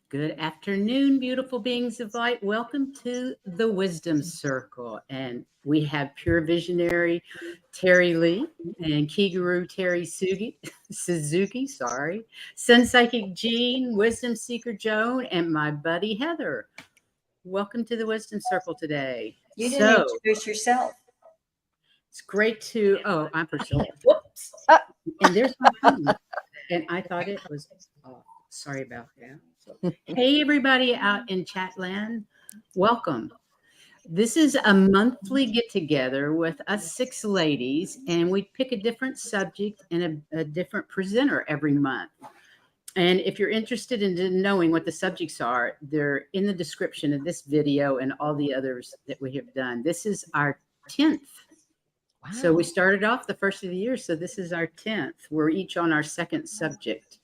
Good afternoon, beautiful beings of light. Welcome to the Wisdom Circle. And we have pure visionary Teri Lee and Key Guru Suzuki, Sun Psychic Jean, Wisdom Seeker Joan, and my buddy Heather. Welcome to the Wisdom Circle today. You didn't So introduce yourself. it's great to, I'm Priscilla. Whoops. And there's my phone. And I thought it was off. Sorry about that. So, hey, everybody out in Chatland, welcome. This is a monthly get together with us six ladies, and we pick a different subject and a different presenter every month. And if you're interested in knowing what the subjects are, they're in the description of this video and all the others that we have done. This is our 10th. Wow. So we started off the first of the year. So this is our 10th. We're each on our second subject.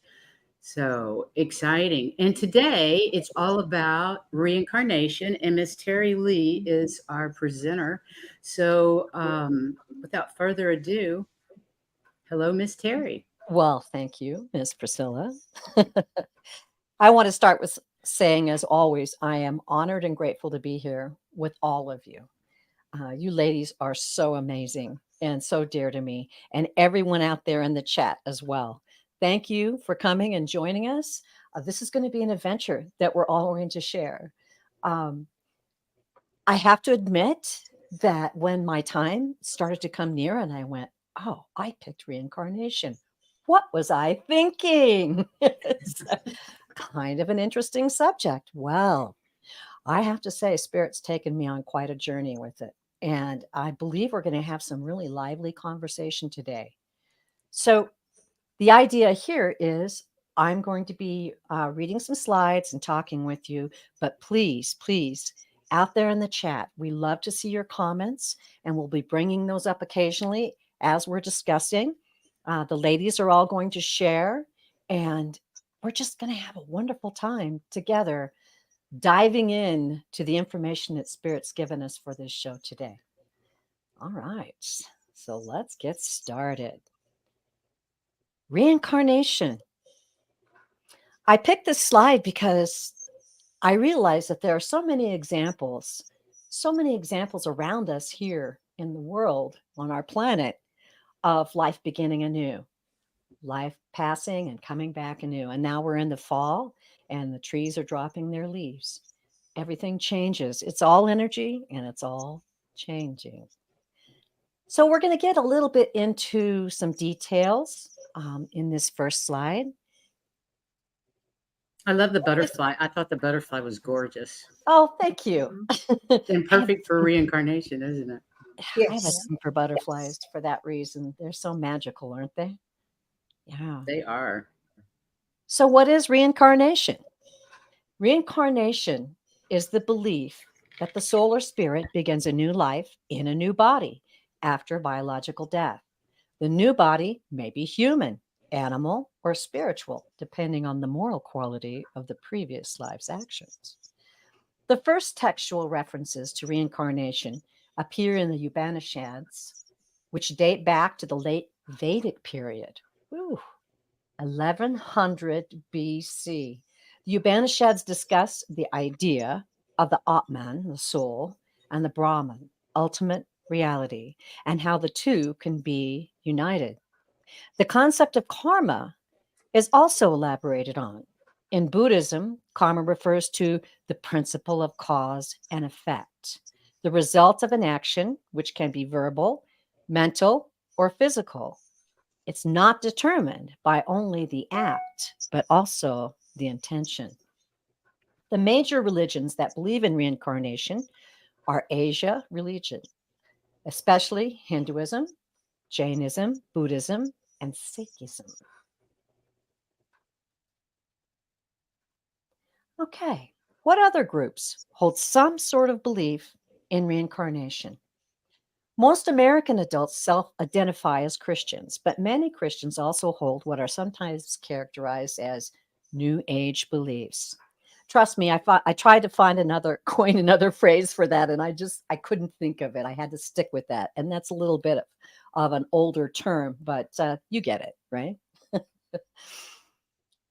So exciting. And today it's all about reincarnation. And Miss Teri Lee is our presenter. So without further ado, hello, Miss Teri. Well, thank you, Miss Priscilla. I want to start with saying, as always, I am honored and grateful to be here with all of you. You ladies are so amazing and so dear to me, and everyone out there in the chat as well. Thank you for coming and joining us. This is going to be an adventure that we're all going to share. I have to admit that when my time started to come near and I went, oh, I picked reincarnation. What was I thinking? It's kind of an interesting subject. Well, I have to say, Spirit's taken me on quite a journey with it. And I believe we're going to have some really lively conversation today. So the idea here is I'm going to be reading some slides and talking with you, but please, out there in the chat, we love to see your comments, and we'll be bringing those up occasionally as we're discussing. The ladies are all going to share, and we're just going to have a wonderful time together diving in to the information that Spirit's given us for this show today. All right, so let's get started. Reincarnation. I picked this slide because I realize that there are so many examples around us here in the world, on our planet, of life beginning anew, life passing and coming back anew. And now we're in the fall and the trees are dropping their leaves. Everything changes. It's all energy and it's all changing. So we're going to get a little bit into some details in this first slide. I love the butterfly. I thought the butterfly was gorgeous. Oh, thank you. And perfect for reincarnation, isn't it? Yes. I have a thing for butterflies for that reason. They're so magical, aren't they? Yeah. They are. So what is reincarnation? Reincarnation is the belief that the soul or spirit begins a new life in a new body after biological death. The new body may be human, animal, or spiritual, depending on the moral quality of the previous life's actions. The first textual references to reincarnation appear in the Upanishads, which date back to the late Vedic period, 1100 BC. The Upanishads discuss the idea of the Atman, the soul, and the Brahman, ultimate reality, and how the two can be united. The concept of karma is also elaborated on. In Buddhism, karma refers to the principle of cause and effect, the result of an action, which can be verbal, mental, or physical. It's not determined by only the act, but also the intention. The major religions that believe in reincarnation are Asia religion, especially Hinduism, Jainism, Buddhism, and Sikhism. Okay, what other groups hold some sort of belief in reincarnation? Most American adults self-identify as Christians, but many Christians also hold what are sometimes characterized as New Age beliefs. Trust me, I tried to coin another phrase for that, and I couldn't think of it. I had to stick with that, and that's a little bit of an older term, but you get it, right?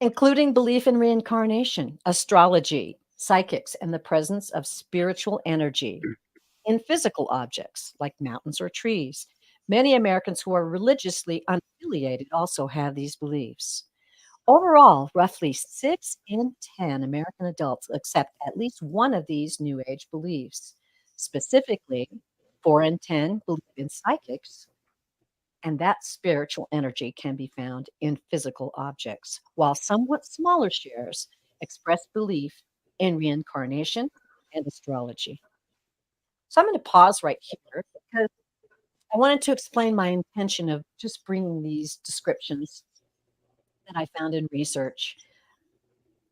including belief in reincarnation, astrology, psychics, and the presence of spiritual energy in physical objects like mountains or trees. Many Americans who are religiously unaffiliated also have these beliefs. Overall, roughly 6 in 10 American adults accept at least one of these New Age beliefs. Specifically, 4 in 10 believe in psychics, and that spiritual energy can be found in physical objects, while somewhat smaller shares express belief in reincarnation and astrology. So I'm going to pause right here because I wanted to explain my intention of just bringing these descriptions that I found in research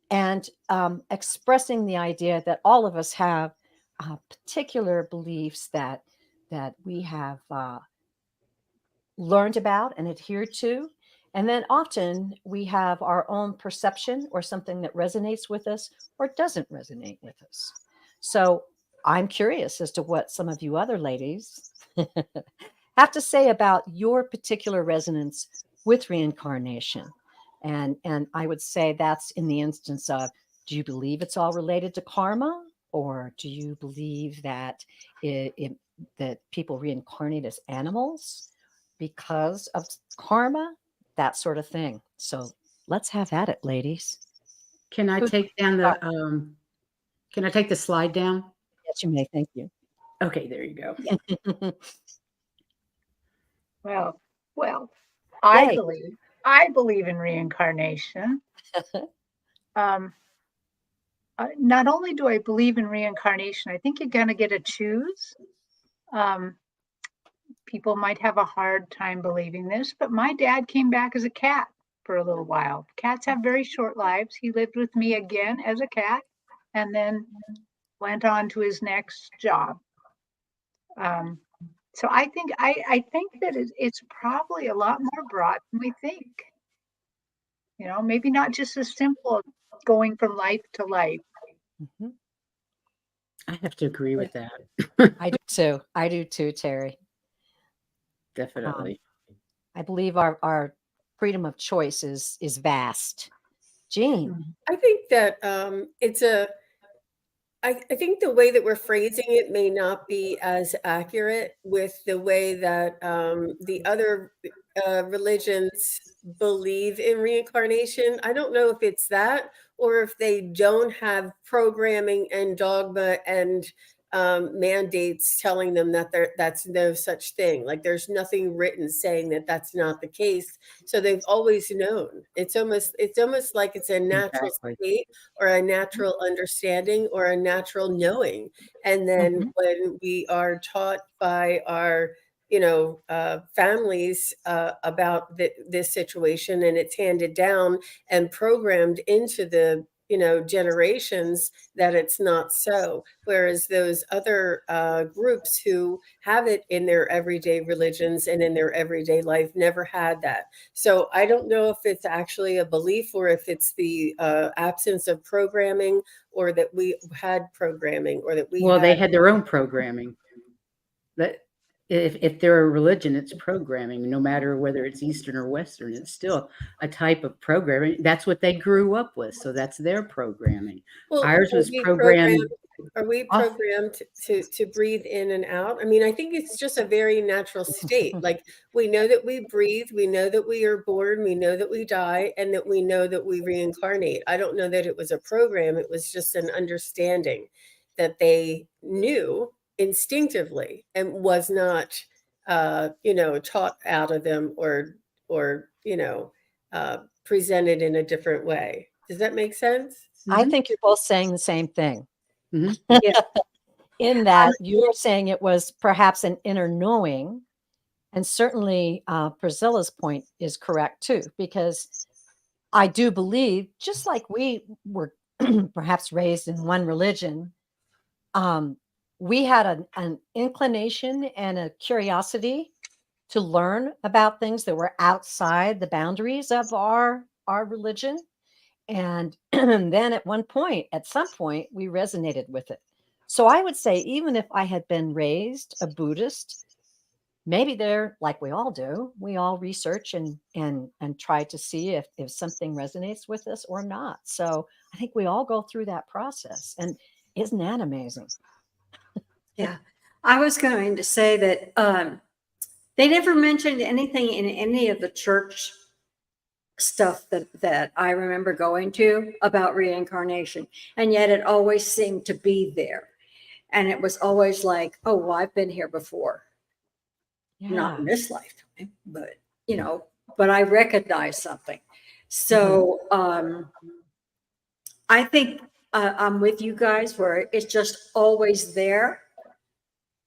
and expressing the idea that all of us have particular beliefs that we have learned about and adhered to. And then often we have our own perception or something that resonates with us or doesn't resonate with us. So I'm curious as to what some of you other ladies have to say about your particular resonance with reincarnation. And I would say that's in the instance of, do you believe it's all related to karma, or do you believe that that people reincarnate as animals because of karma, that sort of thing? So let's have at it, ladies. Can I Who- take down the can I take the slide down? Yes, you may. Thank you. Okay, there you go. Well, Yay. I believe in reincarnation. Um, not only do I believe in reincarnation, I think you're going to get to choose. Um, people might have a hard time believing this, but my dad came back as a cat for a little while. Cats have very short lives. He lived with me again as a cat and then went on to his next job. So I think that it's probably a lot more broad than we think. You know, maybe not just as simple as going from life to life. Mhm. I have to agree with that. I do too. I do too, Terry. Definitely. I believe our freedom of choice is vast. Jean. I think that it's a I think the way that we're phrasing it may not be as accurate with the way that the other religions believe in reincarnation. I don't know if it's that or if they don't have programming and dogma and mandates telling them that that's no such thing. Like there's nothing written saying that that's not the case. So they've always known. It's almost like it's a natural Exactly. state or a natural understanding or a natural knowing. And then Mhm. when we are taught by our families about this situation, and it's handed down and programmed into the generations that it's not so. Whereas those other groups who have it in their everyday religions and in their everyday life never had that. So I don't know if it's actually a belief or if it's the absence of programming, or that we had programming, or that we Well, they had. had their own programming. That if they're a religion, it's programming, no matter whether it's Eastern or Western. It's still a type of programming. That's what they grew up with, so that's their programming. Well, Ours are was we programmed programmed? Are we off. programmed to breathe in and out? I mean, I think it's just a very natural state. Like we know that we breathe, we know that we are born, we know that we die, and that we know that we reincarnate. I don't know that it was a program. It was just an understanding that they knew instinctively and was not, taught out of them or presented in a different way. Does that make sense? I Mhm. think you're both saying the same thing. Mhm. Yeah. In that you're saying it was perhaps an inner knowing, and certainly Priscilla's point is correct too, because I do believe, just like we were perhaps raised in one religion, um, we had an inclination and a curiosity to learn about things that were outside the boundaries of our religion. And then at some point, we resonated with it. So I would say, even if I had been raised a Buddhist, maybe they're like we all do. We all research and try to see if something resonates with us or not. So I think we all go through that process. And isn't that amazing? Yeah. I was going to say that they never mentioned anything in any of the church stuff that I remember going to about reincarnation. And yet it always seemed to be there. And it was always like, oh, well, I've been here before. Not in this lifetime, but but I recognize something. So I think I'm with you guys where it's just always there,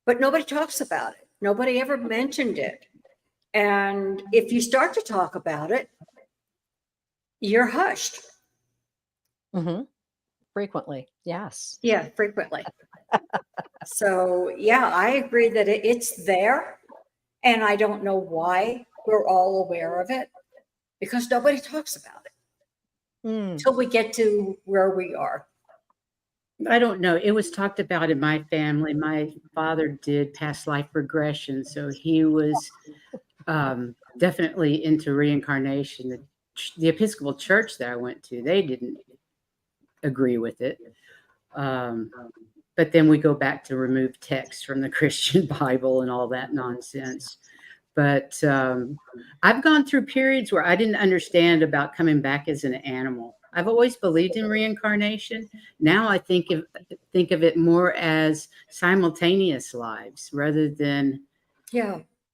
but nobody talks about it. Nobody ever mentioned it. And if you start to talk about it, you're hushed. Frequently, yes. Yeah, frequently. So, yeah, I agree that it's there. And I don't know why we're all aware of it, because nobody talks about it until we get to where we are. I don't know. It was talked about in my family. My father did past life regression, so he was definitely into reincarnation. The Episcopal church that I went to, they didn't agree with it. But then we go back to remove text from the Christian Bible and all that nonsense. But I've gone through periods where I didn't understand about coming back as an animal. I've always believed in reincarnation. Now I think of it more as simultaneous lives rather than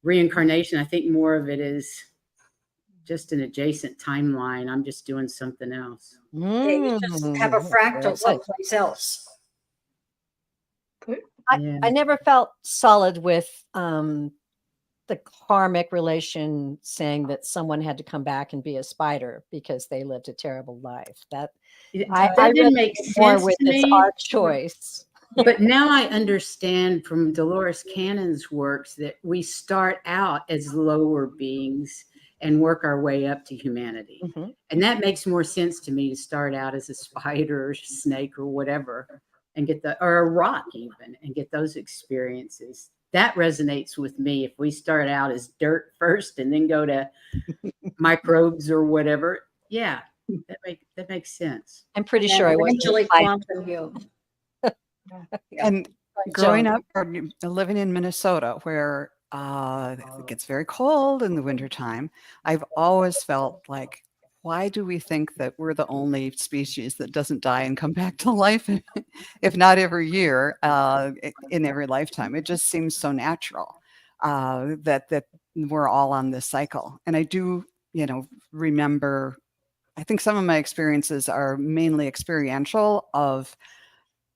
reincarnation. I think more of it is just an adjacent timeline. I'm just doing something else. Yeah, you just have a fractal someplace else. I never felt solid with the karmic relation saying that someone had to come back and be a spider because they lived a terrible life. That didn't make sense with to it's me. our choice. But now I understand from Dolores Cannon's works that we start out as lower beings and work our way up to humanity. And that makes more sense to me, to start out as a spider or snake or whatever and get or a rock even, and get those experiences. That resonates with me. If we start out as dirt first and then go to microbes or whatever, yeah, that makes sense. I'm pretty sure I was eventually quantum human. And growing up or living in Minnesota, where it gets very cold in the wintertime, I've always felt like, why do we think that we're the only species that doesn't die and come back to life, if not every year, in every lifetime? It just seems so natural that we're all on this cycle. And I do, remember, I think some of my experiences are mainly experiential, of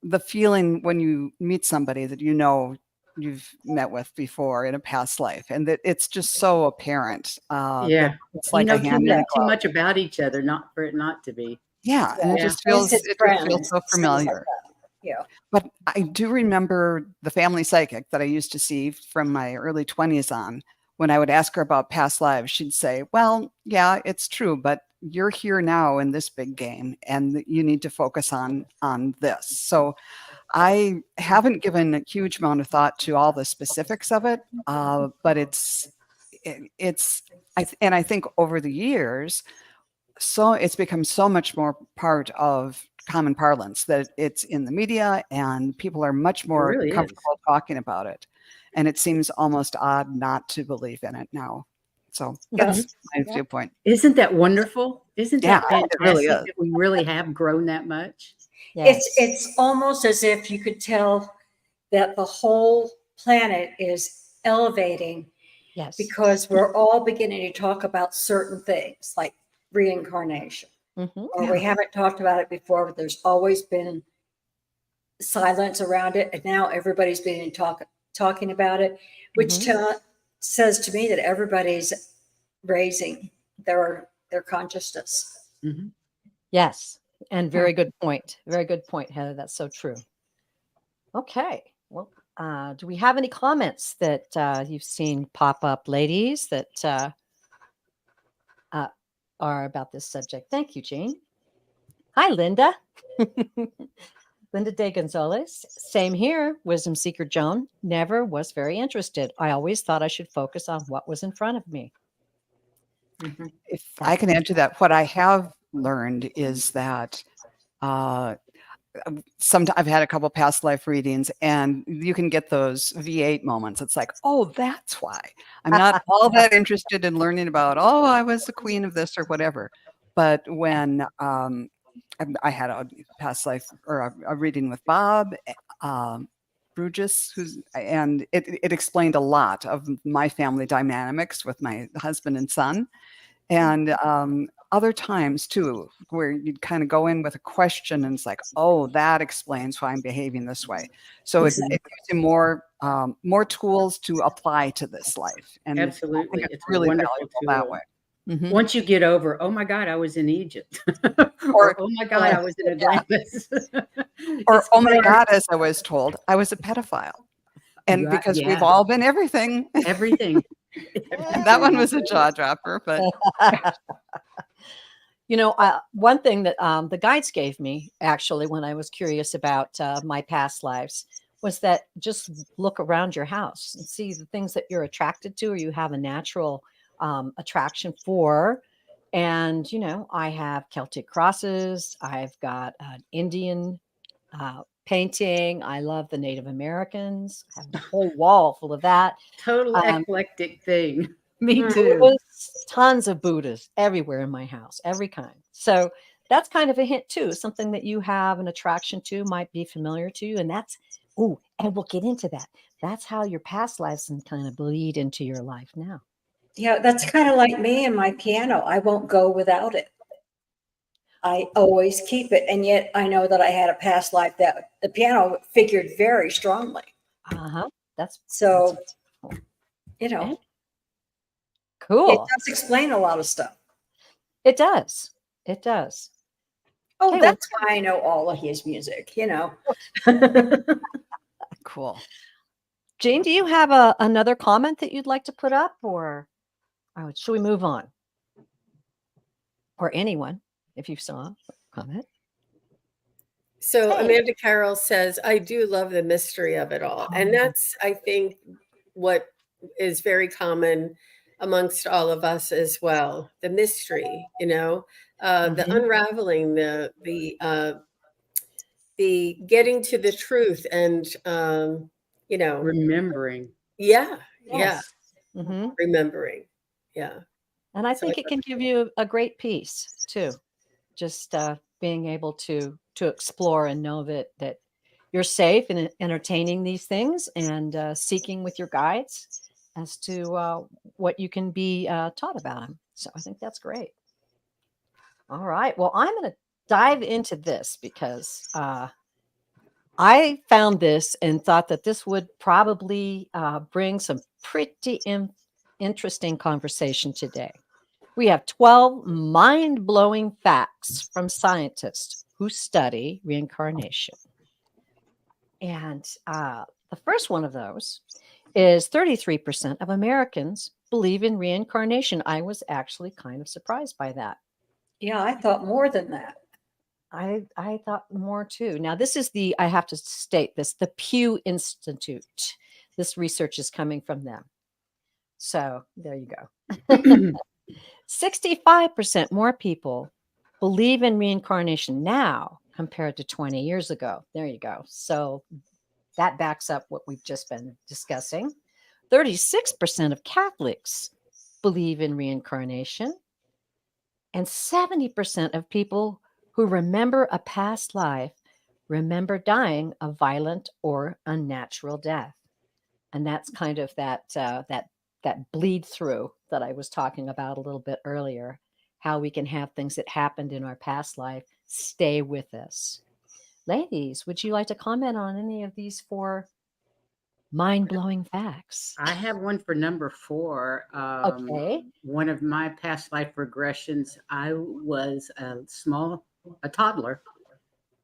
the feeling when you meet somebody that you've met with before in a past life, and that it's just so apparent. Yeah, it's like a hand too much about each other, not for it not to be. Yeah, and it just feels so familiar. Yeah. But I do remember the family psychic that I used to see from my early 20s on. When I would ask her about past lives, she'd say, well, yeah, it's true, but you're here now in this big game, and you need to focus on this. So I haven't given a huge amount of thought to all the specifics of it, but I think over the years, so it's become so much more part of common parlance that it's in the media, and people are much more comfortable talking about it. And it seems almost odd not to believe in it now. So that's my viewpoint. Isn't that wonderful? Isn't that fantastic? It really is. That we really have grown that much? Yes. It's almost as if you could tell that the whole planet is elevating, because we're all beginning to talk about certain things like reincarnation, or we haven't talked about it before, but there's always been silence around it, and now everybody's beginning to talking about it, which says to me that everybody's raising their consciousness. Yes. And very good point. Very good point, Heather. That's so true. Okay. Well, do we have any comments that you've seen pop up, ladies, that are about this subject? Thank you, Jean. Hi, Linda. Linda De Gonzalez, same here. Wisdom Seeker Joan, never was very interested. I always thought I should focus on what was in front of me. If I can add to that, what I have learned is that sometimes I've had a couple past life readings, and you can get those V8 moments. It's like, oh, that's why I'm not all that interested in learning about, oh, I was the queen of this or whatever. But when I had a past life or a reading with Bob Bruges, and it explained a lot of my family dynamics with my husband and son. And other times too, where you'd kind of go in with a question and it's like, oh, that explains why I'm behaving this way. So it gives you more tools to apply to this life. And Absolutely. I think It's really wonderful valuable that tool. way. Once you get over, oh my God, I was in Egypt. Or, oh my God, I was in Atlantis. or It's oh my hard. God, as I was told, I was a pedophile. And Right, because we've yeah. all been everything. Everything. That one was a jaw dropper, but You know, one thing that the guides gave me actually when I was curious about my past lives was that just look around your house and see the things that you're attracted to or you have a natural attraction for. And, you know, I have Celtic crosses, I've got an Indian painting, I love the Native Americans, I have a whole wall full of that. Total eclectic thing. Me too. Buddhists, tons of Buddhas everywhere in my house, every kind. So that's kind of a hint too. Something that you have an attraction to might be familiar to you. And that's, oh, and we'll get into that. That's how your past lives can kind of bleed into your life now. Yeah, that's kind of like me and my piano. I won't go without it. I always keep it. And yet I know that I had a past life that the piano figured very strongly. That's So, that's you know, it cool. does explain a lot of stuff. It does. It does. Oh, Okay, that's why I know all of his music, you know. cool. Jane, do you have another comment that you'd like to put up, or should we move on? Or anyone, if you saw a comment. So Amanda Carroll says, I do love the mystery of it all. And that's, I think, what is very common amongst all of us as well. The mystery, you know, the unraveling, the getting to the truth and, you know, remembering. Yeah. Yes. Yeah. Remembering. Yeah. And I think it can give you a great peace too. Just being able to explore and know that you're safe in entertaining these things and seeking with your guides as to what you can be taught about them. So I think that's great. All right. Well, I'm going to dive into this because I found this and thought that this would probably bring some pretty interesting conversation today. We have 12 mind-blowing facts from scientists who study reincarnation. And the first one of those is 33% of Americans believe in reincarnation. I was actually kind of surprised by that. Yeah, I thought more than that. I thought more too. Now, this is I have to state this, the Pew Institute. This research is coming from them. So there you go. 65% more people believe in reincarnation now compared to 20 years ago. There you go. So that backs up what we've just been discussing. 36% of Catholics believe in reincarnation. And 70% of people who remember a past life remember dying a violent or unnatural death. And that's kind of that bleed through that I was talking about a little bit earlier, how we can have things that happened in our past life stay with us. Ladies, would you like to comment on any of these 4 mind-blowing facts? I have one for number 4. Okay. One of my past life regressions, I was a toddler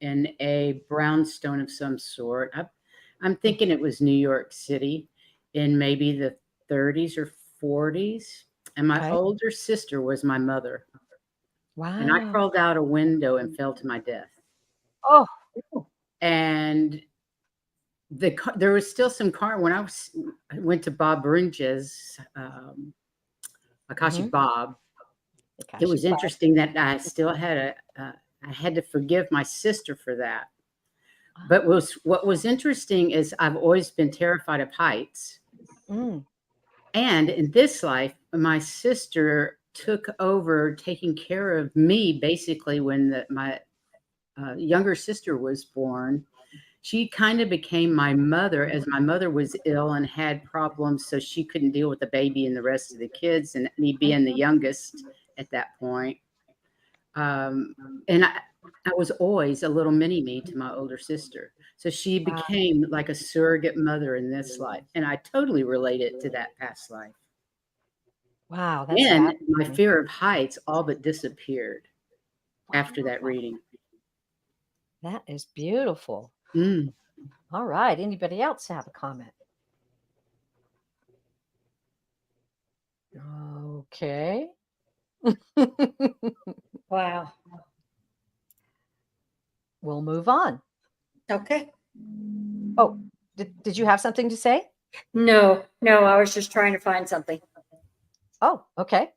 in a brownstone of some sort. I'm thinking it was New York City in maybe the 30s or 40s. And my older sister was my mother. Wow. And I crawled out a window and fell to my death. Oh. and there was still some when I went to Bob Bringes, Akashi Bob. It was interesting that I still had I had to forgive my sister for that. But what was interesting is I've always been terrified of heights. And in this life, my sister took over taking care of me basically when my younger sister was born. She kind of became my mother as my mother was ill and had problems, so she couldn't deal with the baby and the rest of the kids, and me being the youngest at that point. And I was always a little mini me to my older sister. So she became like a surrogate mother in this life. And I totally related to that past life. Wow. That's and my fear of heights all but disappeared after that reading. That is beautiful. Mm. All right. Anybody else have a comment? Okay. Wow. We'll move on. Okay. Oh, did you have something to say? No, I was just trying to find something. Oh, okay.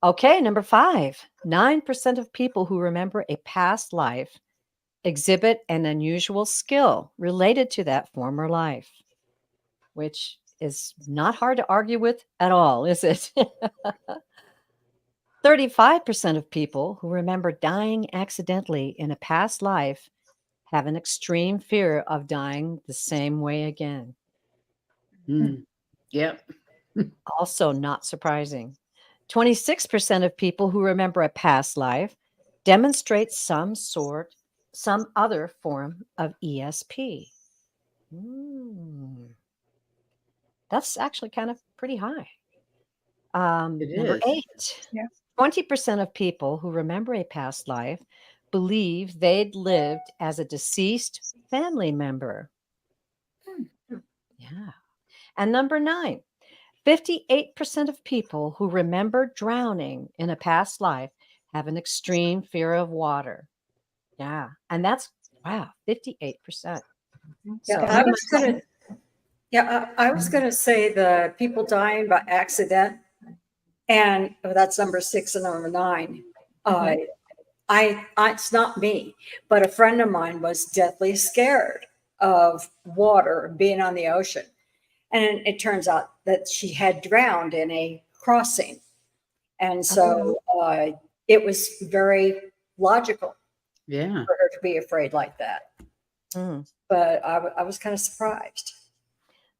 Okay, number 5. 9% of people who remember a past life exhibit an unusual skill related to that former life, which is not hard to argue with at all, is it? 35% of people who remember dying accidentally in a past life have an extreme fear of dying the same way again. Yep. Also not surprising. 26% of people who remember a past life demonstrate some other form of ESP. That's actually kind of pretty high. Number 8. Yeah. 20% of people who remember a past life believe they'd lived as a deceased family member. Yeah. And number 9, 58% of people who remember drowning in a past life have an extreme fear of water. Yeah. And that's, wow, 58%. Yeah, So, I was gonna say the people dying by accident, and that's number 6 and number 9. It's not me, but a friend of mine was deathly scared of water, being on the ocean. And it turns out that she had drowned in a crossing. And so it was very logical for her to be afraid like that. But I was kind of surprised.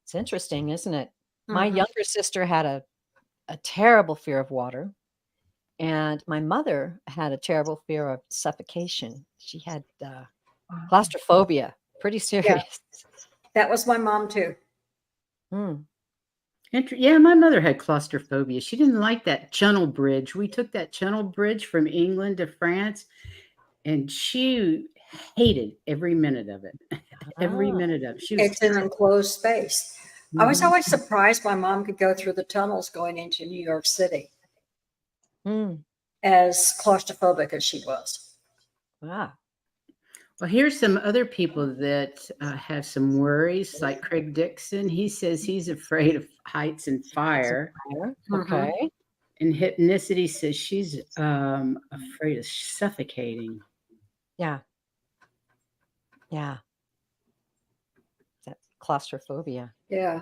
It's interesting, isn't it? My younger sister had a terrible fear of water. And my mother had a terrible fear of suffocation. She had claustrophobia, pretty serious. That was my mom too. Yeah, my mother had claustrophobia. She didn't like that Channel Bridge. We took that Channel Bridge from England to France, and she hated every minute of it. Every minute of it. It's an enclosed space. I was always surprised my mom could go through the tunnels going into New York City. As claustrophobic as she was. Wow. Well, here's some other people that have some worries, like Craig Dixon. He says he's afraid of heights and fire. Okay. And Hypnicity says she's afraid of suffocating. Yeah. Yeah. That claustrophobia. Yeah.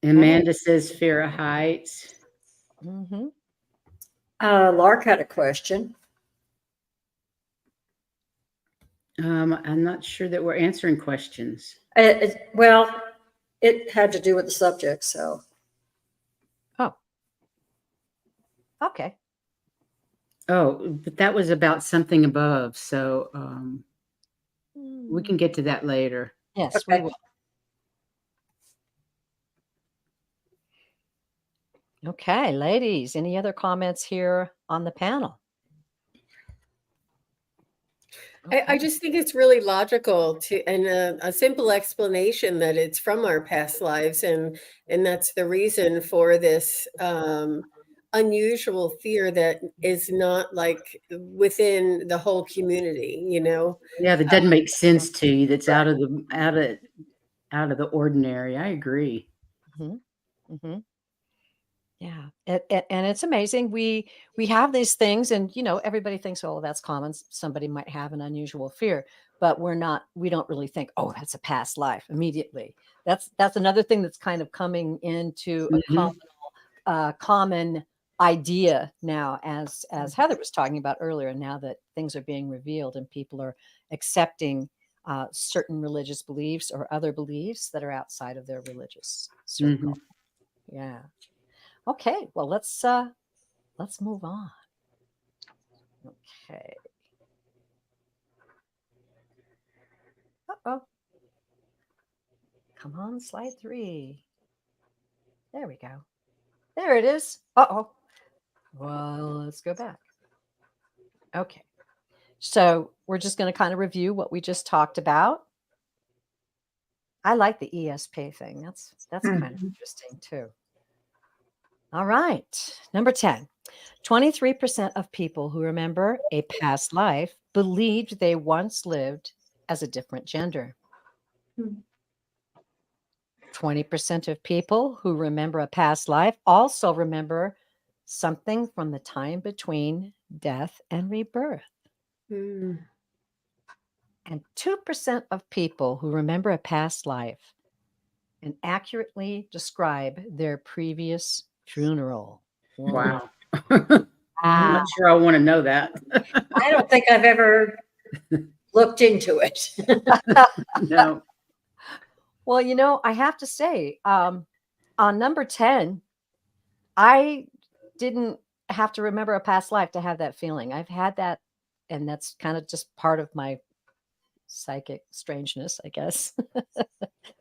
Amanda says fear of heights. Lark had a question. I'm not sure that we're answering questions. Well, it had to do with the subject, so. Oh. Okay. Oh, but that was about something above, so we can get to that later. Yes, Okay. we will. Okay, ladies, any other comments here on the panel? I just think it's really logical and a simple explanation that it's from our past lives, and that's the reason for this unusual fear that is not like within the whole community, you know? Yeah, that doesn't make sense to you. That's out of the ordinary. I agree. Mhm. Mhm. Yeah, and it's amazing. We have these things, and everybody thinks, oh, that's common. Somebody might have an unusual fear, but we don't really think, oh, that's a past life immediately. That's another thing that's kind of coming into a common idea now, as Heather was talking about earlier. Now that things are being revealed and people are accepting certain religious beliefs or other beliefs that are outside of their religious circle. Yeah. Okay, well, let's move on. Okay. Uh-oh. Come on, slide 3. There we go. There it is. Uh-oh. Well, let's go back. Okay. So we're just going to kind of review what we just talked about. I like the ESP thing. That's kind of interesting too. All right. Number 10. 23% of people who remember a past life believed they once lived as a different gender. 20% of people who remember a past life also remember something from the time between death and rebirth. And 2% of people who remember a past life and accurately describe their previous funeral. Wow. I'm not sure I want to know that. I don't think I've ever looked into it. No. Well, I have to say, on number 10, I didn't have to remember a past life to have that feeling. I've had that, and that's kind of just part of my psychic strangeness, I guess.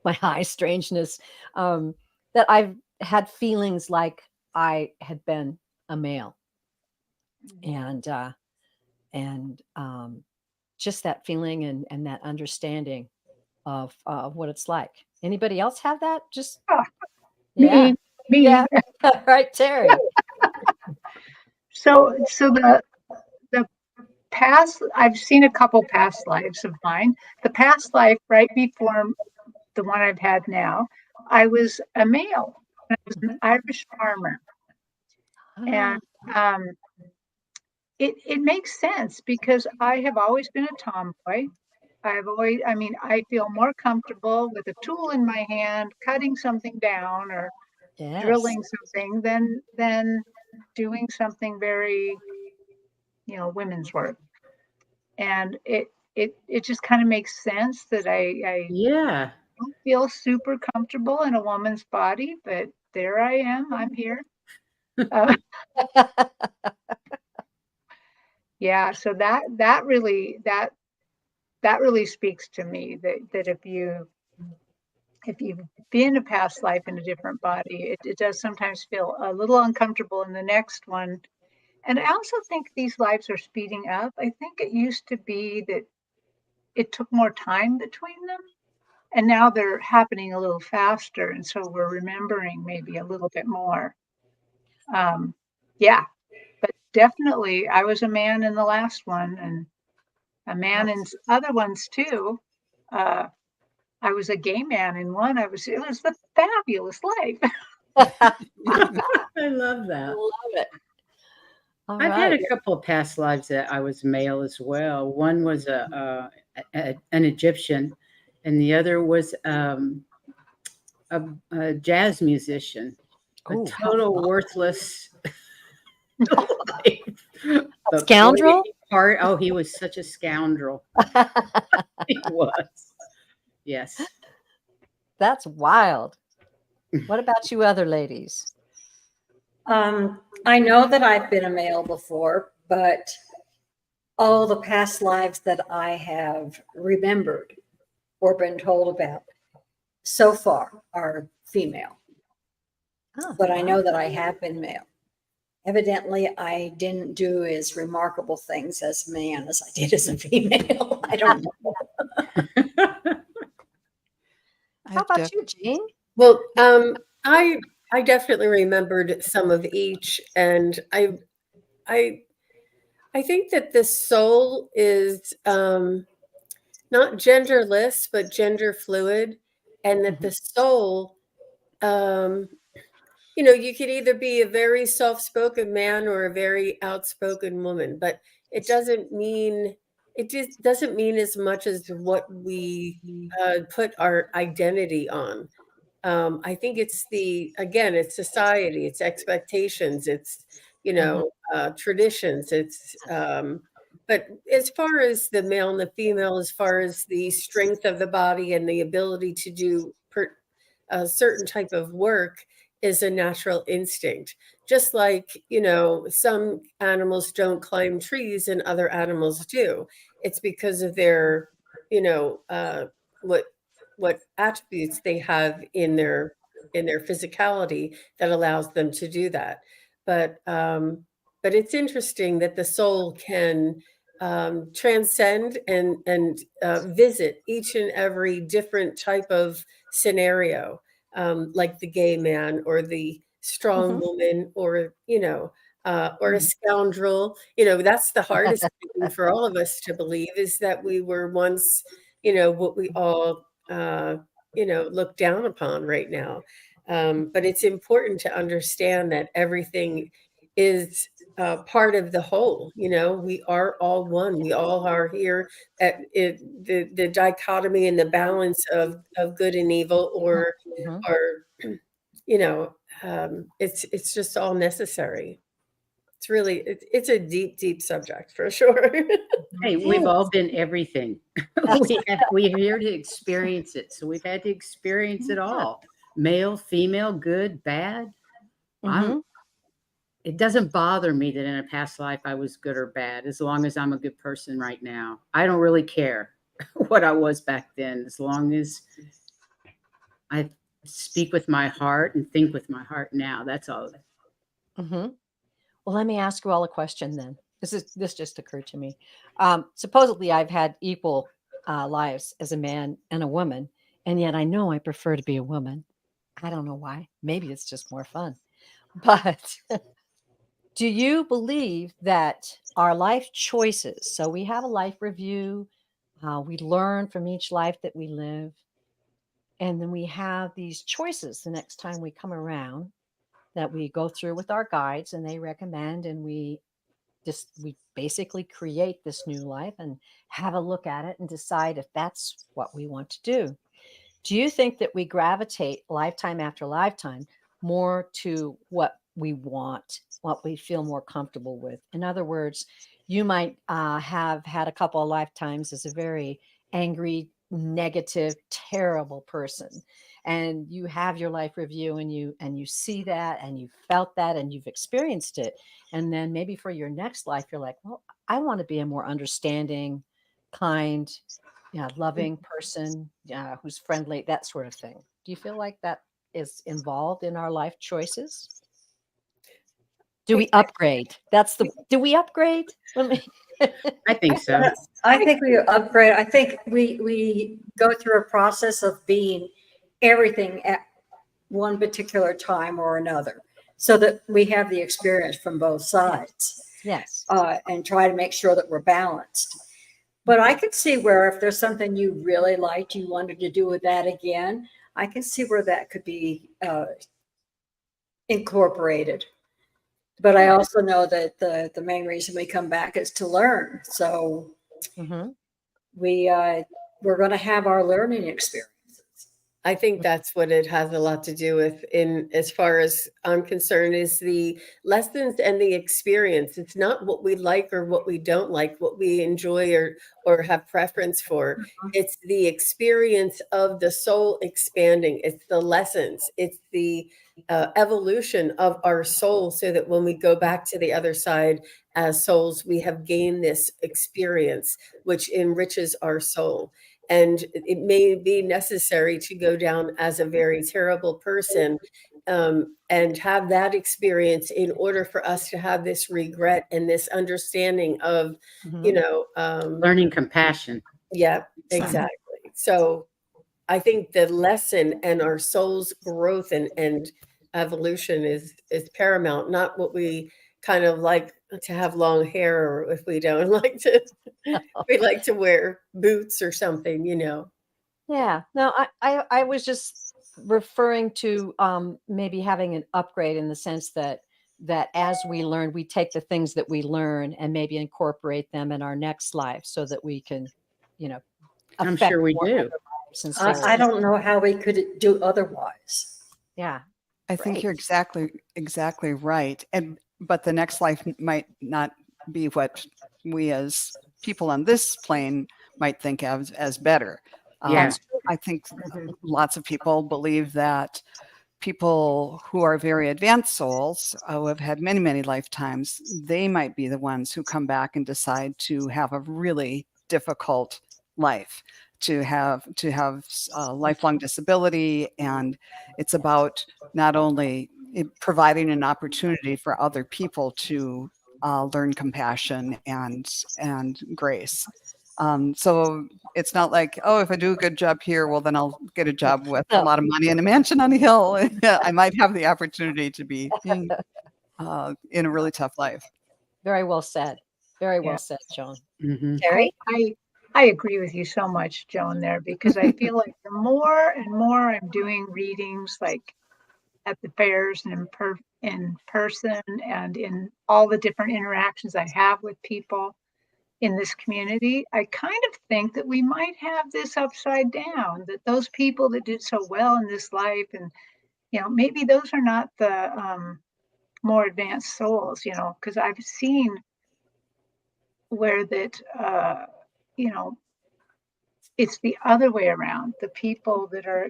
My high strangeness, that I've had feelings like I had been a male, and just that feeling and that understanding of what it's like. Anybody else have that? Just Me. yeah, right, Teri. So the past, I've seen a couple past lives of mine. The past life right before the one I've had now, I was a male. I was an Irish farmer. And it makes sense because I have always been a tomboy. I feel more comfortable with a tool in my hand, cutting something down or drilling something than doing something very, women's work. And it just kind of makes sense that I Yeah. don't feel super comfortable in a woman's body, but there I am. I'm here. Yeah, so that really speaks to me that if you've been a past life in a different body, it does sometimes feel a little uncomfortable in the next one. And I also think these lives are speeding up. I think it used to be that it took more time between them, and now they're happening a little faster, and so we're remembering maybe a little bit more. Yeah, but definitely I was a man in the last one and a man in other ones too. I was a gay man in one. It was the fabulous life. I love that. Love it. All I've had right. a couple of past lives that I was male as well. One was an Egyptian, and the other was a jazz musician. A Ooh, total worthless life. But scoundrel? Oh, he was such a scoundrel. He was. Yes. That's wild. What about you other ladies? I know that I've been a male before, but all the past lives that I have remembered or been told about so far are female. Oh, But I know that I have been male. Evidently, I didn't do as remarkable things as a man as I did as a female. I don't know. How about you, Jean? Well, I I definitely remembered some of each, and I think that the soul is not genderless, but gender fluid, and that the soul, um, you could either be a very soft-spoken man or a very outspoken woman, but it doesn't mean it just doesn't mean as much as what we put our identity on. I think it's society, it's expectations, it's, Mhm. traditions, but as far as the male and the female, as far as the strength of the body and the ability to do a certain type of work is a natural instinct. Just like, some animals don't climb trees and other animals do. It's because of their, what attributes they have in their physicality that allows them to do that. But it's interesting that the soul can transcend and visit each and every different type of scenario, like the gay man or the strong Mhm. woman, or or a Mm. scoundrel. That's the hardest thing for all of us to believe, is that we were once, what we all look down upon right now. But it's important to understand that everything is part of the whole. We are all one. We all are here at it, the dichotomy and the balance of good and evil, Mhm. or you know, it's just all necessary. It's a deep, deep subject for sure. Hey, It we've all is. been everything. Yes. We're here to experience it, so we've had to experience it Yeah. all. Male, female, good, bad. I'm Mhm. It doesn't bother me that in a past life I was good or bad, as long as I'm a good person right now. I don't really care what I was back then, as long as I speak with my heart and think with my heart now. That's all. Mhm. Well, let me ask you all a question then. This just occurred to me. Supposedly, I've had equal lives as a man and a woman, and yet I know I prefer to be a woman. I don't know why. Maybe it's just more fun. But do you believe that our life choices? So we have a life review. We learn from each life that we live, and then we have these choices the next time we come around that we go through with our guides, and they recommend, and we basically create this new life and have a look at it and decide if that's what we want to do. Do you think that we gravitate lifetime after lifetime more to what we want, what we feel more comfortable with? In other words, you might have had a couple of lifetimes as a very angry, negative, terrible person, and you have your life review, and you see that, and you felt that, and you've experienced it, and then maybe for your next life, you're like, well, I want to be a more understanding, kind, yeah, loving person, yeah, who's friendly, that sort of thing. Do you feel like that is involved in our life choices? Do we I upgrade? Do we upgrade? Let me I think so. I think we upgrade. I think we go through a process of being everything at one particular time or another, so that we have the experience from both sides, Yes. and try to make sure that we're balanced. But I could see where if there's something you really liked, you wanted to do with that again, I can see where that could be incorporated. But I also know that the main reason we come back is to learn. So Mhm. we we're going to have our learning experiences. I think that's what it has a lot to do with, in as far as I'm concerned, is the lessons and the experience. It's not what we like or what we don't like, what we enjoy or have preference for. It's the experience of the soul expanding. It's the lessons. It's the evolution of our soul, so that when we go back to the other side as souls, we have gained this experience which enriches our soul. And it may be necessary to go down as a very terrible person, and have that experience in order for us to have this regret and this understanding of, Mhm. Learning compassion. yeah, exactly. So I think the lesson and our soul's growth and evolution is paramount, not what we kind of like to have long hair, or if we don't like to, we like to wear boots or something, you know. Yeah. No, I was just referring to maybe having an upgrade in the sense that as we learn, we take the things that we learn and maybe incorporate them in our next life so that we can, you know, I'm affect sure we more do. other lives and I souls. don't know how we could do otherwise. Yeah. I think Great. you're exactly right. But the next life might not be what we as people on this plane might think of as better. Yeah. I think Mhm. lots of people believe that people who are very advanced souls, who have had many, many lifetimes, they might be the ones who come back and decide to have a really difficult life, to have lifelong disability. And it's about not only providing an opportunity for other people to learn compassion and grace. So it's not like, oh, if I do a good job here, well, then I'll get a job with a No. lot of money and a mansion on a hill. I might have the opportunity to be in a really tough life. Very well said. Very well Yeah. said, Joan. Mhm. Teri? I agree with you so much, Joan, there, because I feel like the more and more I'm doing readings, like at the fairs and in person and in all the different interactions I have with people in this community, I kind of think that we might have this upside down, that those people that did so well in this life, and maybe those are not the more advanced souls, because I've seen where that you know it's the other way around. The people that are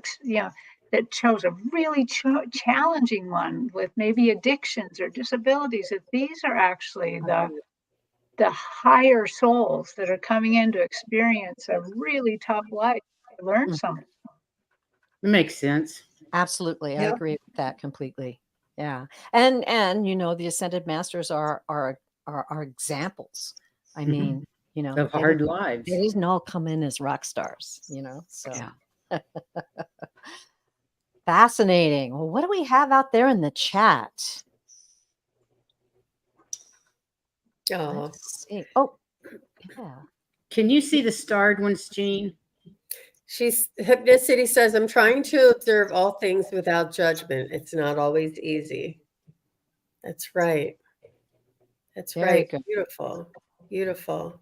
that chose a really challenging one with maybe addictions or disabilities, that these are actually the higher souls that are coming in to experience a really tough life, to learn Mhm. something. It makes sense. Absolutely. I Yep. agree with that completely. Yeah. And the ascended masters are examples. I Mhm. mean, Of they hard didn't, lives. they didn't all come in as rock stars, so Yeah. fascinating. Well, what do we have out there in the chat? Oh, Let's see. Oh, yeah. Can you see the starred ones, Jean? Hypnicity says, I'm trying to observe all things without judgment. It's not always easy. That's right. That's Very right. good. Beautiful. Beautiful.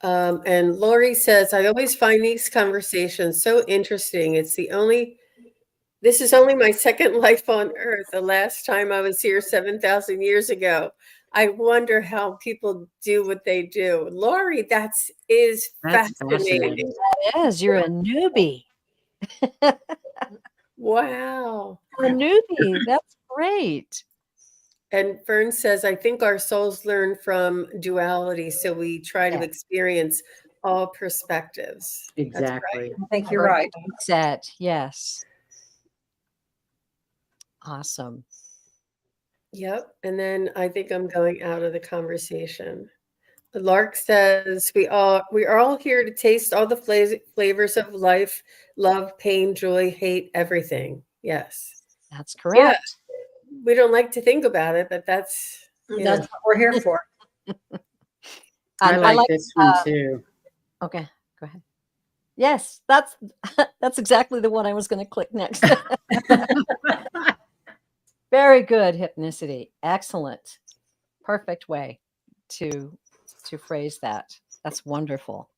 And Lori says, I always find these conversations so interesting. This is only my second life on Earth. The last time I was here 7,000 years ago. I wonder how people do what they do. Lori, That's fascinating. fascinating. It is. You're a newbie. Wow. A newbie. That's great. And Fern says, I think our souls learn from duality, so we try to Yeah. experience all perspectives. That's Exactly. I think you're Very right. well said. Yes. Awesome. Yep. And then I think I'm going out of the conversation. Lark says, we are all here to taste all the flavors of life, love, pain, joy, hate, everything. Yes. That's Yeah. correct. We don't like to think about it, but that's That's what we're here for. I And like this one too. okay, go ahead. Yes, that's exactly the one I was going to click next. Very good, hypnicity. Excellent. Perfect way to phrase that. That's wonderful.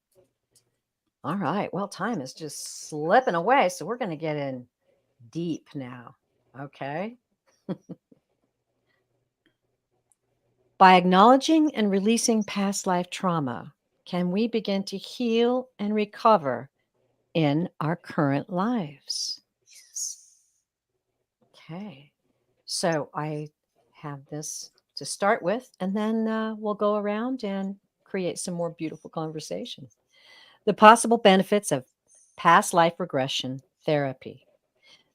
All right. Well, time is just slipping away, so we're going to get in deep now. Okay. By acknowledging and releasing past life trauma, can we begin to heal and recover in our current lives? Okay. So I have this to start with, and then we'll go around and create some more beautiful conversation. The possible benefits of past life regression therapy.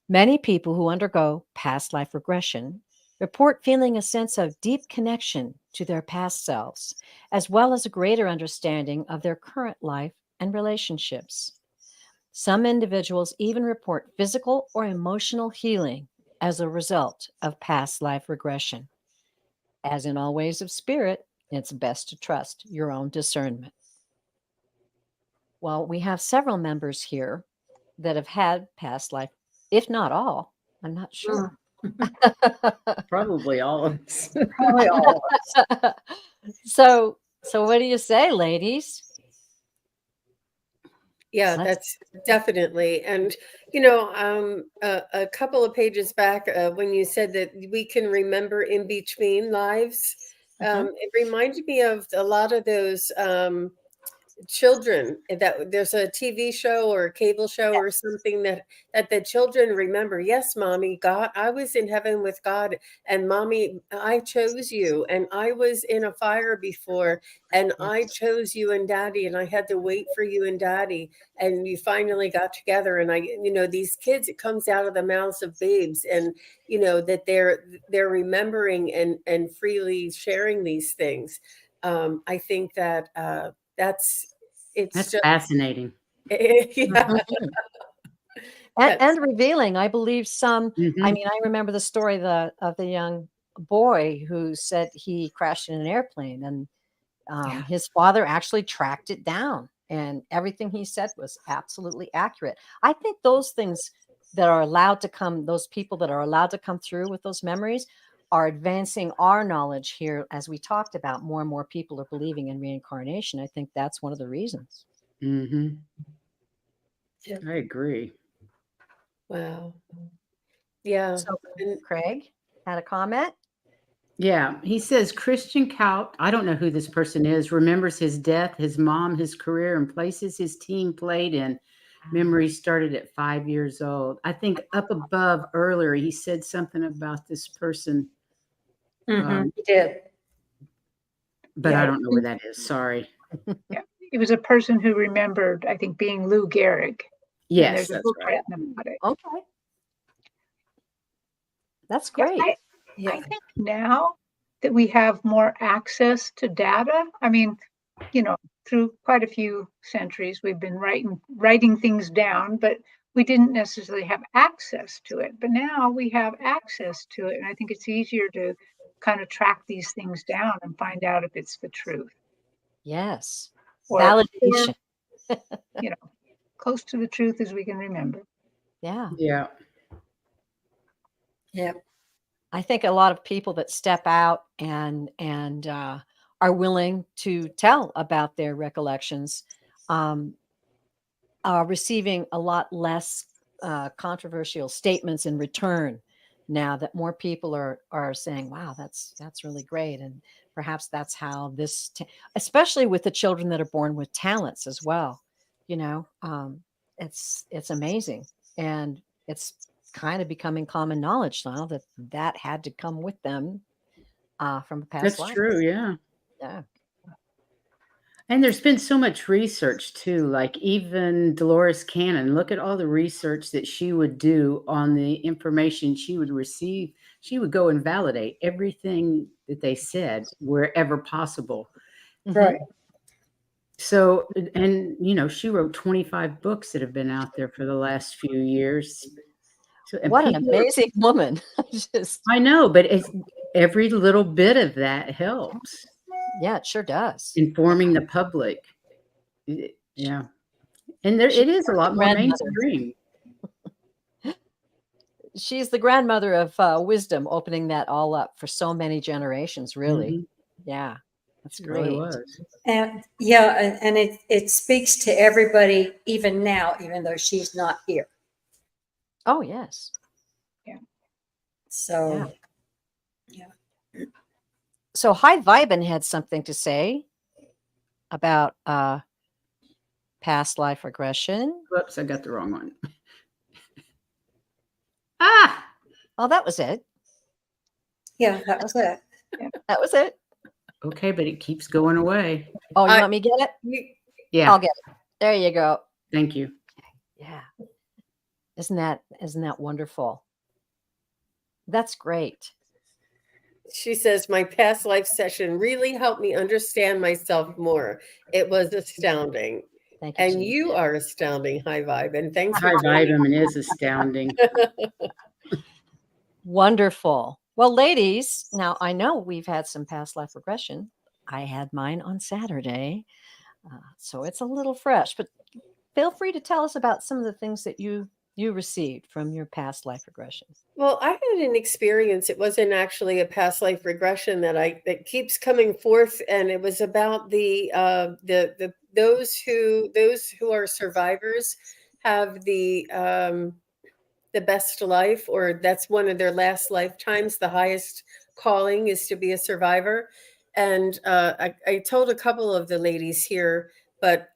Many people who undergo past life regression report feeling a sense of deep connection to their past selves, as well as a greater understanding of their current life and relationships. Some individuals even report physical or emotional healing as a result of past life regression. As in all ways of spirit, it's best to trust your own discernment. Well, we have several members here that have had past life, if not all. I'm not sure. Probably all of us. Probably all of us. So what do you say, ladies? Yeah, Let's- that's definitely. And, a couple of pages back, when you said that we can remember in between lives, it reminded me of a lot of those children that there's a TV show or a cable show or something that the children remember. Yes, mommy, God, I was in heaven with God, and mommy, I chose you, and I was in a fire before, and I chose you and daddy, and I had to wait for you and daddy, and you finally got together. And these kids, it comes out of the mouths of babes, and that they're remembering and freely sharing these things. I think that that's That's fascinating. yeah. and revealing, I believe some. Mhm. I mean, I remember the story of the young boy who said he crashed in an airplane, and his father actually tracked it down, and everything he said was absolutely accurate. I think those things that are allowed to come, those people that are allowed to come through with those memories, are advancing our knowledge here. As we talked about, more and more people are believing in reincarnation. I think that's one of the reasons. Mhm. Yeah. I agree. Wow. Yeah. So, And Craig had a comment. Yeah, he says Christian Kaut, I don't know who this person is, remembers his death, his mom, his career, and places his team played in. Memories started at 5 years old. I think up above earlier, he said something about this person, He did. but I Yeah. don't know where that is. Sorry. Yeah, it was a person who remembered, I think, being Lou Gehrig. And Yes, there's a that's book right. written about it. Okay. That's Yeah, great. I think now that we have more access to data, I mean, through quite a few centuries, we've been writing things down, but we didn't necessarily have access to it. But now we have access to it, and I think it's easier to kind of track these things down and find out if it's the truth. Yes. Or Validation. close to the truth as we can remember. Yeah. Yeah. Yeah. I think a lot of people that step out and are willing to tell about their recollections are receiving a lot less controversial statements in return now that more people are saying, wow, that's really great. And perhaps that's how especially with the children that are born with talents as well, it's amazing. And it's kind of becoming common knowledge now that had to come with them from a past That's life. true. Yeah. Yeah. And there's been so much research too, like even Dolores Cannon, look at all the research that she would do on the information she would receive. She would go and validate everything that they said wherever possible. Right. So, and she wrote 25 books that have been out there for the last few years. So, and What an people amazing woman. I know, but every little bit of that helps. Yeah, it sure does. Informing the public. Yeah. And it is a lot more mainstream. She's the grandmother of wisdom, opening that all up for so many generations, really. Mm-hmm. Yeah, that's It great. really was. And and it speaks to everybody even now, even though she's not here. Oh, yes. Yeah. So, So High Vibin had something to say about past life regression. Whoops, I got the wrong one. Oh, that was it. yeah, that was it. That was it. Okay, but it keeps going away. Oh, you want me to get it? Yeah. I'll get it. There you go. Thank you. Yeah. Isn't that wonderful? That's great. She says, my past life session really helped me understand myself more. It was astounding. Thank you. And you are astounding, High Vibe. And thanks High for joining. Vibin is astounding. Wonderful. Well, ladies, now I know we've had some past life regression. I had mine on Saturday, so it's a little fresh, but feel free to tell us about some of the things that you received from your past life regressions. Well, I had an experience. It wasn't actually a past life regression that keeps coming forth, and it was about the those who are survivors have the best life, or that's one of their last lifetimes. The highest calling is to be a survivor. And I told a couple of the ladies here, but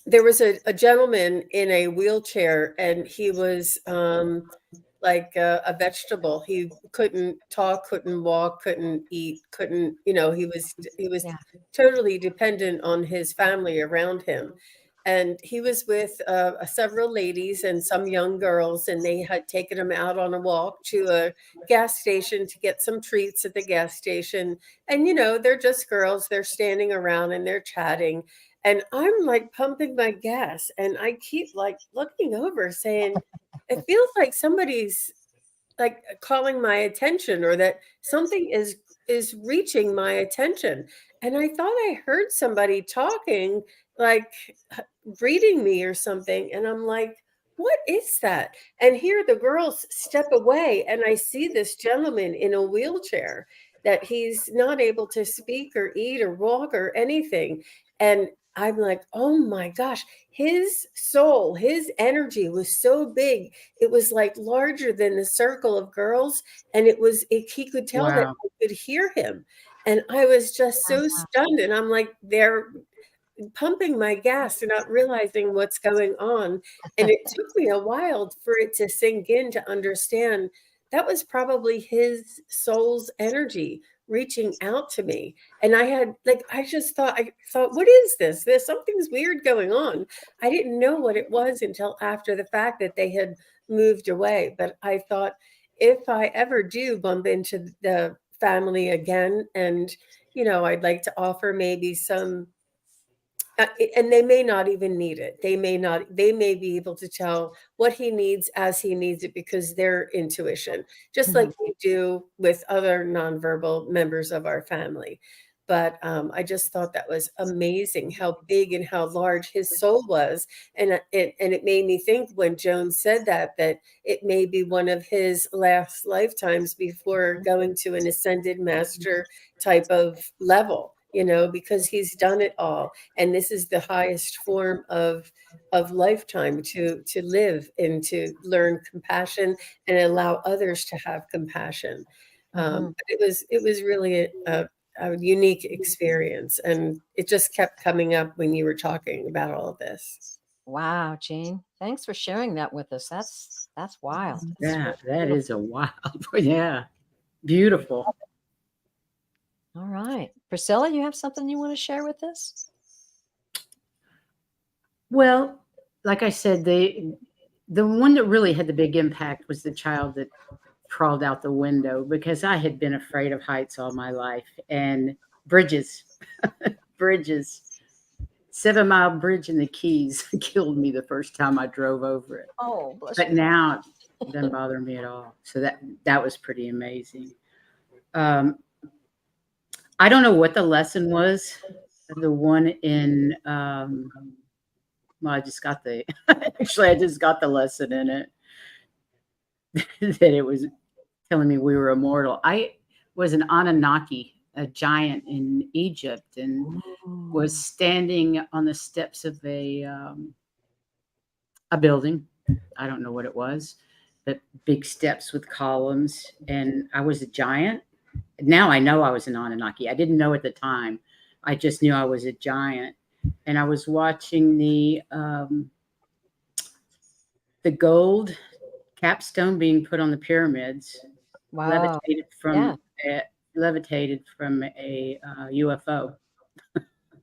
there was a gentleman in a wheelchair, and he was like a vegetable. He couldn't talk, couldn't walk, couldn't eat, couldn't, he was Yeah. totally dependent on his family around him. And he was with several ladies and some young girls, and they had taken him out on a walk to a gas station to get some treats at the gas station. And, they're just girls, they're standing around and they're chatting. And I'm like pumping my gas, and I keep like looking over saying, it feels like somebody's like calling my attention, or that something is reaching my attention. And I thought I heard somebody talking, like greeting me or something. And I'm like, what is that? And here the girls step away, and I see this gentleman in a wheelchair, that he's not able to speak or eat or walk or anything. And I'm like, oh my gosh, his soul, his energy was so big. It was like larger than the circle of girls. And he could tell that Wow. I could hear him. And I was just so stunned. And I'm like, they're pumping my gas and not realizing what's going on. And it took me a while for it to sink in, to understand that was probably his soul's energy reaching out to me. And I thought, what is this? There's something's weird going on. I didn't know what it was until after the fact that they had moved away. But I thought, if I ever do bump into the family again, and I'd like to offer maybe some, and they may not even need it. They may be able to tell what he needs as he needs it, because their intuition, just like we do with other nonverbal members of our family. But I just thought that was amazing, how big and how large his soul was. And it made me think, when Joan said that it may be one of his last lifetimes before going to an ascended master type of level, because he's done it all. And this is the highest form of lifetime, to live and to learn compassion and allow others to have compassion. But it was really a unique experience, and it just kept coming up when you were talking about all of this. Wow, Jean, thanks for sharing that with us. That's wild. That's Yeah, really that beautiful. is a wild. Yeah, beautiful. All right, Priscilla, you have something you want to share with us? Well, like I said, the one that really had the big impact was the child that crawled out the window, because I had been afraid of heights all my life, and bridges, bridges. 7 Mile Bridge in the Keys killed me the first time I drove over it. Oh, bless But you. now it doesn't bother me at all. So that was pretty amazing. Um, I don't know what the lesson was. The one in well, I just got the actually I just got the lesson in it that it was telling me we were immortal. I was an Anunnaki, a giant in Egypt, and was standing on the steps of a building. I don't know what it was, but big steps with columns, and I was a giant. Now I know I was an Anunnaki. I didn't know at the time. I just knew I was a giant, and I was watching the gold capstone being put on the pyramids, Wow. levitated Yeah. from levitated from a UFO.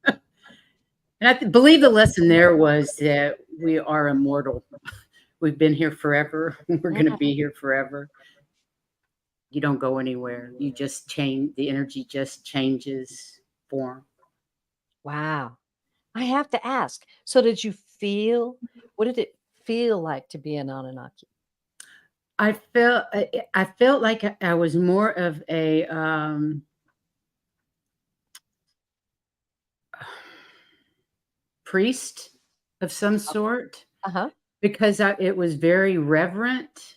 And I believe the lesson there was that we are immortal. We've been here forever. We're going to be here forever. You don't go anywhere. You just change. The energy just changes form. Wow. I have to ask. So what did it feel like to be an Anunnaki? I felt like I was more of a priest of some sort Uh-huh. because it was very reverent,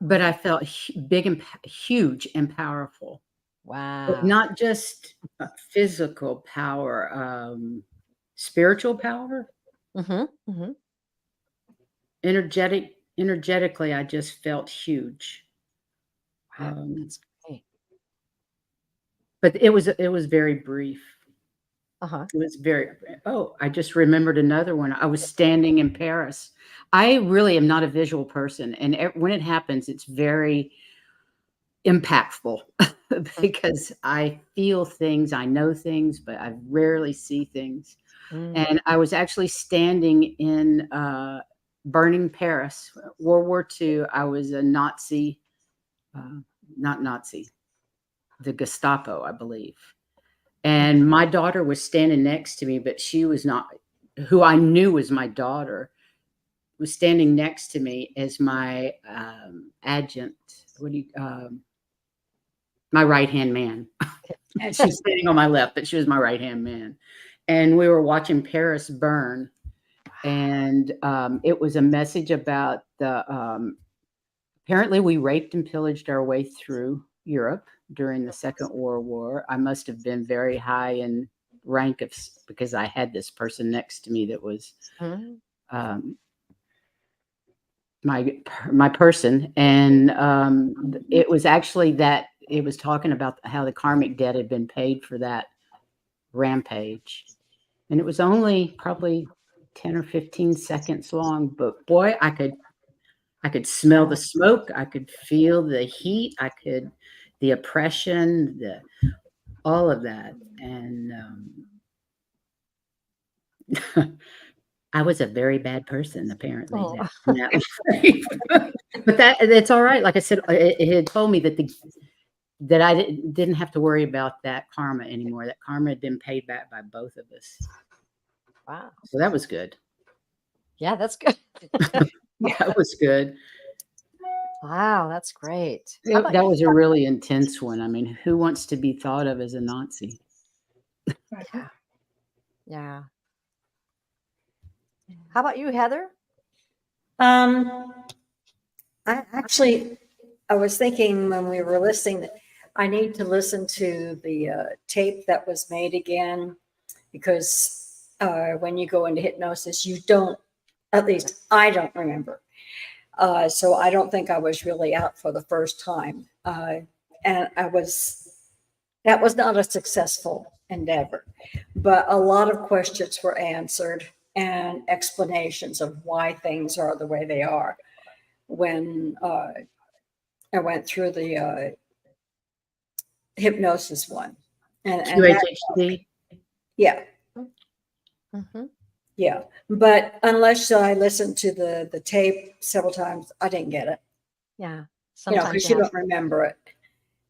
but I felt big and huge and powerful. But Wow. not just physical power, spiritual power, Mm-hmm. Mm-hmm. energetically, I just felt huge. Wow. Um, That's great. but it was very brief. Uh-huh. It was very oh, I just remembered another one. I was standing in Paris. I really am not a visual person, and when it happens, it's very impactful because I feel things, I know things, but I rarely see things. Mm. And I was actually standing in burning Paris, World War II. I was a Nazi, uh, not Nazi, the Gestapo, I believe. And my daughter was standing next to me, but she was not, who I knew was my daughter, was standing next to me as my adjutant. What do you, my right hand man. And she was standing on my left, but she was my right hand man. And we were watching Paris burn. And it was a message about apparently we raped and pillaged our way through Europe during the Second World War. I must have been very high in rank because I had this person next to me that was Mm. um, my person, and it was actually that it was talking about how the karmic debt had been paid for that rampage, and it was only probably 10 or 15 seconds long, but boy, I could smell the smoke, I could feel the heat, the oppression, all of that, and I was a very bad person, apparently. Oh. But that's all right. Like I said, it had told me that I didn't have to worry about that karma anymore. That karma had been paid back by both of us. Wow. So that was good. Yeah, that's good. That was good. Wow, that's great. How about That you? was a really intense one. I mean, who wants to be thought of as a Nazi? Yeah. Yeah. How about you, Heather? Um, I was thinking when we were listening that I need to listen to the tape that was made again because when you go into hypnosis, you don't, at least I don't remember. So I don't think I was really out for the first time. And that was not a successful endeavor, but a lot of questions were answered and explanations of why things are the way they are when I went through the hypnosis one. And that, QHHD? yeah, Mm-hmm. yeah. But unless I listened to the tape several times, I didn't get it, Yeah. because Sometimes you don't remember it.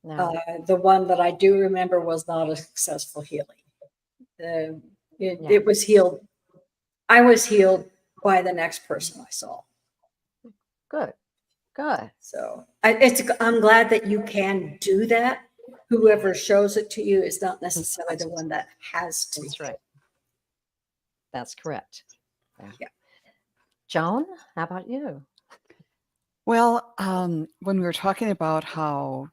no. The one that I do remember was not a successful healing. It was healed. I was healed by the next person I saw. Good. Good. So I'm glad that you can do that. Whoever shows it to you is not necessarily the one that has to. That's right. That's correct. Yeah. Joan, how about you? Well, when we were talking about how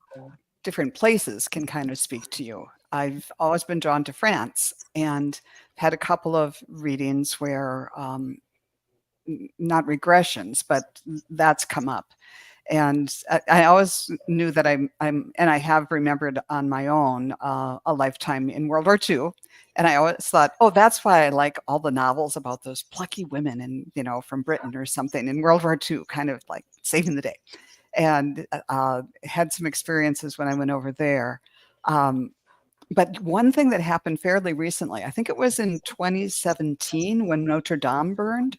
different places can kind of speak to you, I've always been drawn to France and had a couple of readings where not regressions, but that's come up. And I always knew that and I have remembered on my own a lifetime in World War II. And I always thought, oh, that's why I like all the novels about those plucky women and, from Britain or something in World War II, kind of like saving the day. And had some experiences when I went over there. But one thing that happened fairly recently, I think it was in 2017 when Notre Dame burned,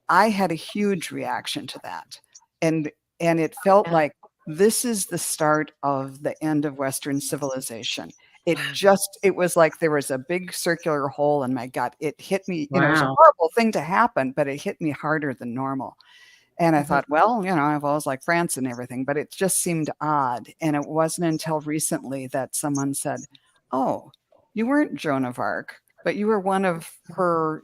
I had a huge reaction to that. And it felt like this is the start of the end of Western civilization. It was like there was a big circular hole in my gut. It hit me, it was a Wow. horrible thing to happen, but it hit me harder than normal. And I Mhm. thought, well, I've always liked France and everything, but it just seemed odd. And it wasn't until recently that someone said, oh, you weren't Joan of Arc, but you were one of her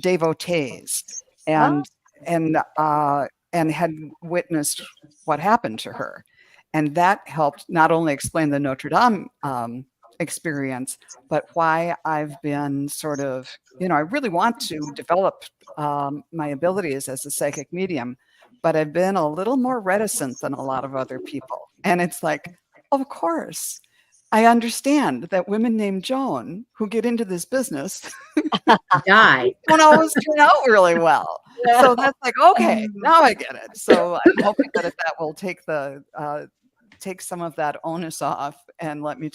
devotees, Oh, and and uh, and had witnessed what happened to her, and that helped not only explain the Notre Dame experience, but why I've been sort of, I really want to develop my abilities as a psychic medium, but I've been a little more reticent than a lot of other people. And it's like, of course, I understand that women named Joan who get into this business Die. don't always turn out really well. yeah. So that's like, okay, now I get it. So I'm hoping that that will take some of that onus off and let me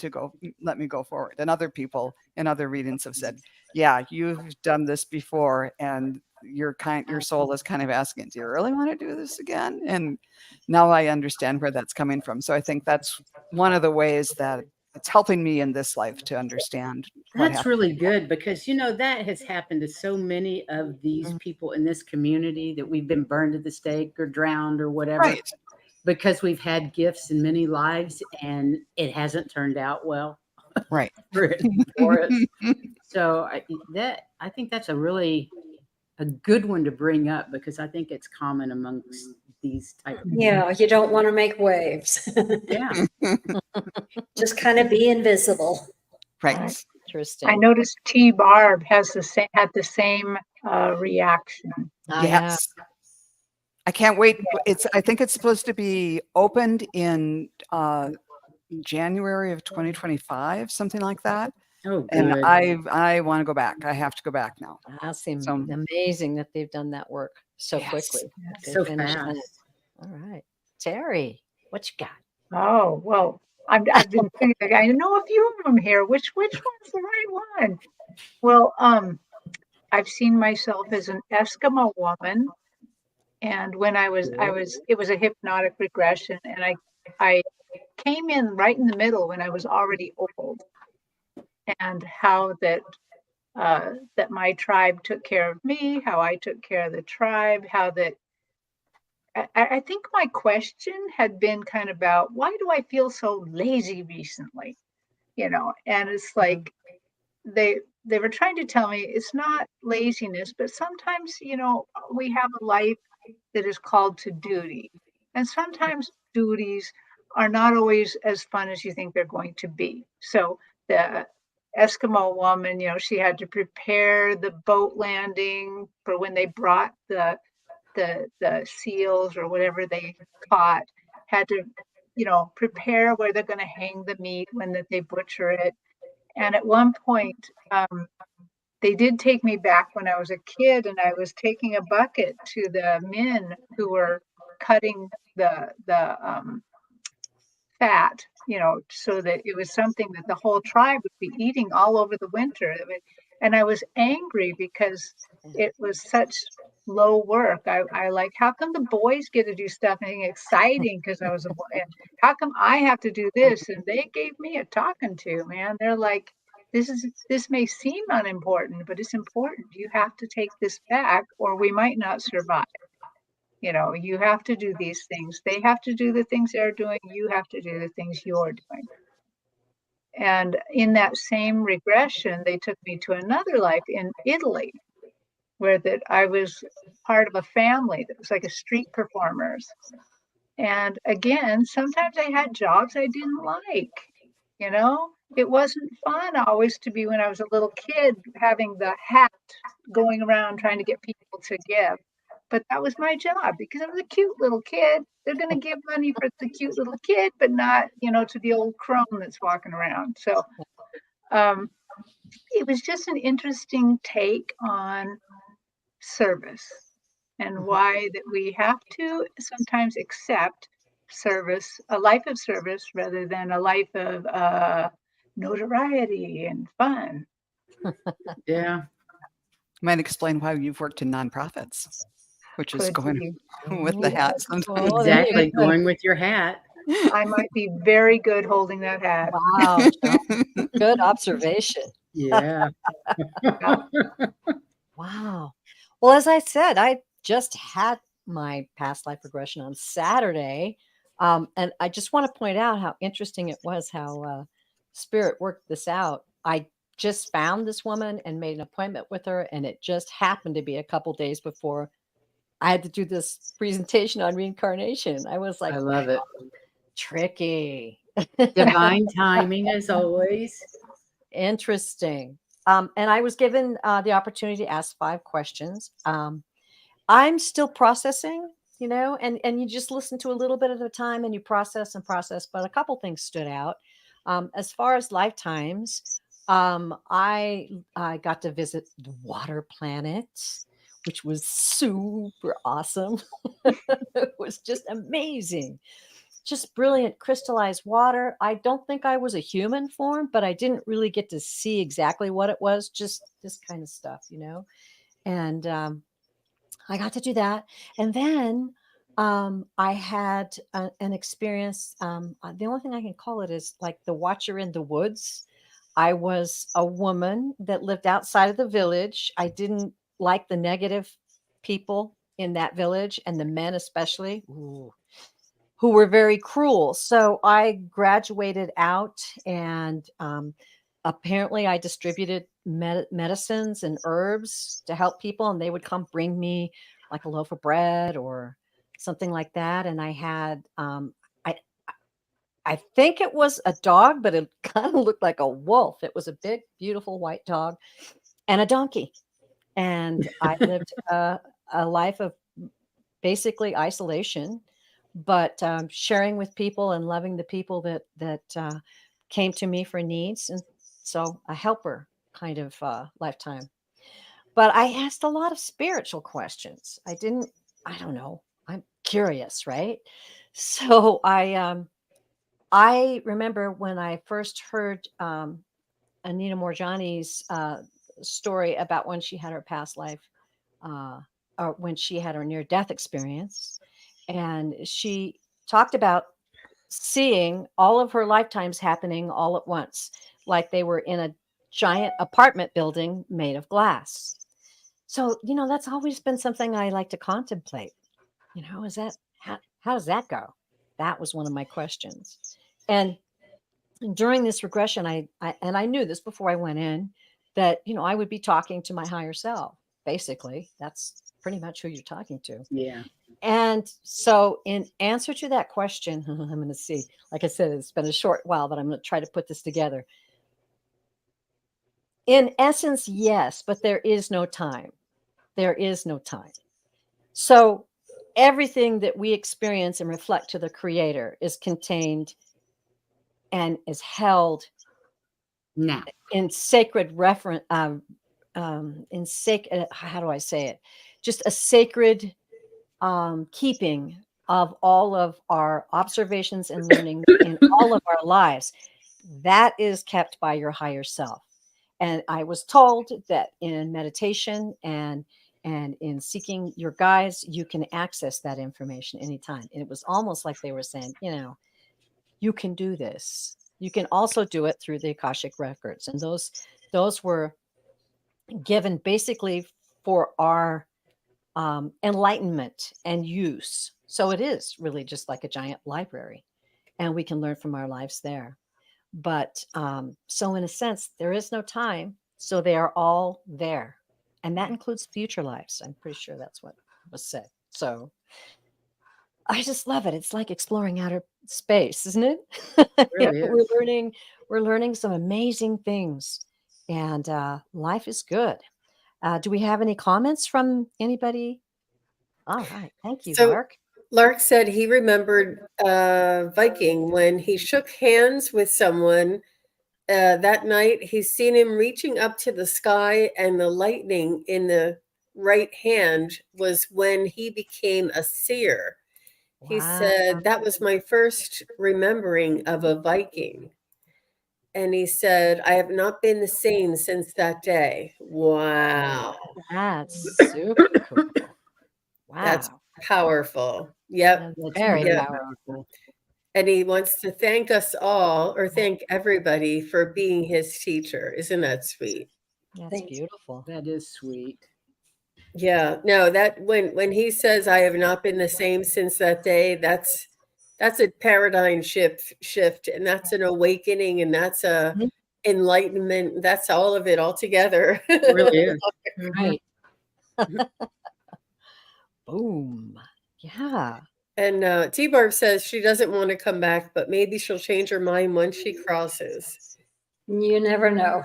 go forward. And other people in other readings have said, yeah, you've done this before, and your soul is kind of asking, do you really want to do this again? And now I understand where that's coming from. So I think that's one of the ways that it's helping me in this life to understand what That's happened. really good because that has happened to so many of these people in this community that we've been burned at the stake or drowned or whatever Right. because we've had gifts in many lives and it hasn't turned out well Right. for us. So I think that's a good one to bring up because I think it's common amongst these type of people. Yeah, you don't want to make waves. Yeah. Just kind of be invisible. Right. Interesting. I noticed T. Barb had the same reaction. Oh, yeah. Yes. I can't wait. I think it's supposed to be opened in January of 2025, something like that. Oh, good. And I want to go back. I have to go back now. That seems So- amazing that they've done that work so Yes. quickly. They So finished that. fast. All right. Teri, what you got? Oh, well, I've been thinking, I know a few of them here. Which one's the right one? Well, I've seen myself as an Eskimo woman. And when it was a hypnotic regression, and I came in right in the middle when I was already old, and how that my tribe took care of me, how I took care of the tribe, how that I think my question had been kind of about why do I feel so lazy recently, and it's like they were trying to tell me it's not laziness, but sometimes we have a life that is called to duty, and sometimes duties are not always as fun as you think they're going to be. So the Eskimo woman, she had to prepare the boat landing for when they brought the seals or whatever they caught, had to prepare where they're going to hang the meat when that they butcher it. And at one point they did take me back when I was a kid, and I was taking a bucket to the men who were cutting the fat, so that it was something that the whole tribe would be eating all over the winter. And I was angry because it was such low work. I like, how come the boys get to do stuff and exciting because I was a boy? And how come I have to do this? And they gave me a talking to, man. They're like, this may seem unimportant, but it's important. You have to take this back or we might not survive. You have to do these things. They have to do the things they're doing. You have to do the things you're doing. And in that same regression, they took me to another life in Italy, where that I was part of a family that was like a street performers. And again, sometimes I had jobs I didn't like. It wasn't fun always to be when I was a little kid having the hat going around trying to get people to give. But that was my job because I was a cute little kid. They're going to give money for the cute little kid, but not, to the old crone that's walking around. So it was just an interesting take on service and why that we have to sometimes accept service, a life of service, rather than a life of notoriety and fun. Yeah. Might explain why you've worked in nonprofits, which is Could going be. with the hat sometimes. Oh, there you Exactly. go. Going with your hat. I might be very good holding that hat. Wow, Joan. Good observation. Yeah. Wow. Well, as I said, I just had my past life regression on Saturday. And I just want to point out how interesting it was how Spirit worked this out. I just found this woman and made an appointment with her, and it just happened to be a couple days before I had to do this presentation on reincarnation. I was like, I love it. tricky. Divine timing as always. Interesting. And I was given the opportunity to ask 5 questions. I'm still processing, and you just listen to a little bit at a time and you process and process. But a couple things stood out. As far as lifetimes, I got to visit the water planet, which was super awesome. It was just amazing. Just brilliant crystallized water. I don't think I was a human form, but I didn't really get to see exactly what it was, just this kind of stuff, And I got to do that. And then I had an experience. The only thing I can call it is like the watcher in the woods. I was a woman that lived outside of the village. I didn't like the negative people in that village, and the men especially. Ooh, who were very cruel. So I graduated out, and apparently I distributed medicines and herbs to help people, and they would come bring me like a loaf of bread or something like that. And I had, I, I think it was a dog, but it kind of looked like a wolf. It was a big, beautiful white dog and a donkey. And I lived a life of basically isolation, but sharing with people and loving the people that came to me for needs. And so a helper kind of lifetime. But I asked a lot of spiritual questions. I don't know. I'm curious, right? So I remember when I first heard Anita Morjani's story about when she had her past life, or when she had her near-death experience. And she talked about seeing all of her lifetimes happening all at once, like they were in a giant apartment building made of glass. So, that's always been something I like to contemplate. Is that how does that go? That was one of my questions. And during this regression, I knew this before I went in, that I would be talking to my higher self. Basically, that's pretty much who you're talking to. Yeah. And so, in answer to that question, I'm going to see, like I said, it's been a short while, but I'm going to try to put this together. In essence, yes, but there is no time. There is no time. So, everything that we experience and reflect to the Creator is contained and is held Now. in sacred reference. In sacred, how do I say it? Just a sacred keeping of all of our observations and learning in all of our lives. That is kept by your higher self. And I was told that in meditation and in seeking your guides, you can access that information anytime. And it was almost like they were saying, you can do this. You can also do it through the Akashic records. And those were given basically for our enlightenment and use. So it is really just like a giant library, and we can learn from our lives there. But so in a sense, there is no time. So they are all there. And that includes future lives. I'm pretty sure that's what was said. So I just love it. It's like exploring outer space, isn't it? Really is. We're learning some amazing things, and life is good. Do we have any comments from anybody? All right. Thank you, So Lark. Lark said he remembered Viking when he shook hands with someone that night. He's seen him reaching up to the sky, and the lightning in the right hand was when he became a seer. He said, that was my first remembering of a Viking. And he said, I have not been the same since that day. Wow. That's super cool. Wow. That's powerful. Yep. That's Very very Yep. powerful. And he wants to thank us all, or thank everybody for being his teacher. Isn't that sweet? That's Thank you. beautiful. That is sweet. Yeah, no, that when he says I have not been the same since that day, that's a paradigm shift, and that's an awakening, and that's a Mhm. enlightenment. That's all of it all together. It really is. Right. Boom. Yeah. And T-Barb says she doesn't want to come back, but maybe she'll change her mind once she crosses. You never know.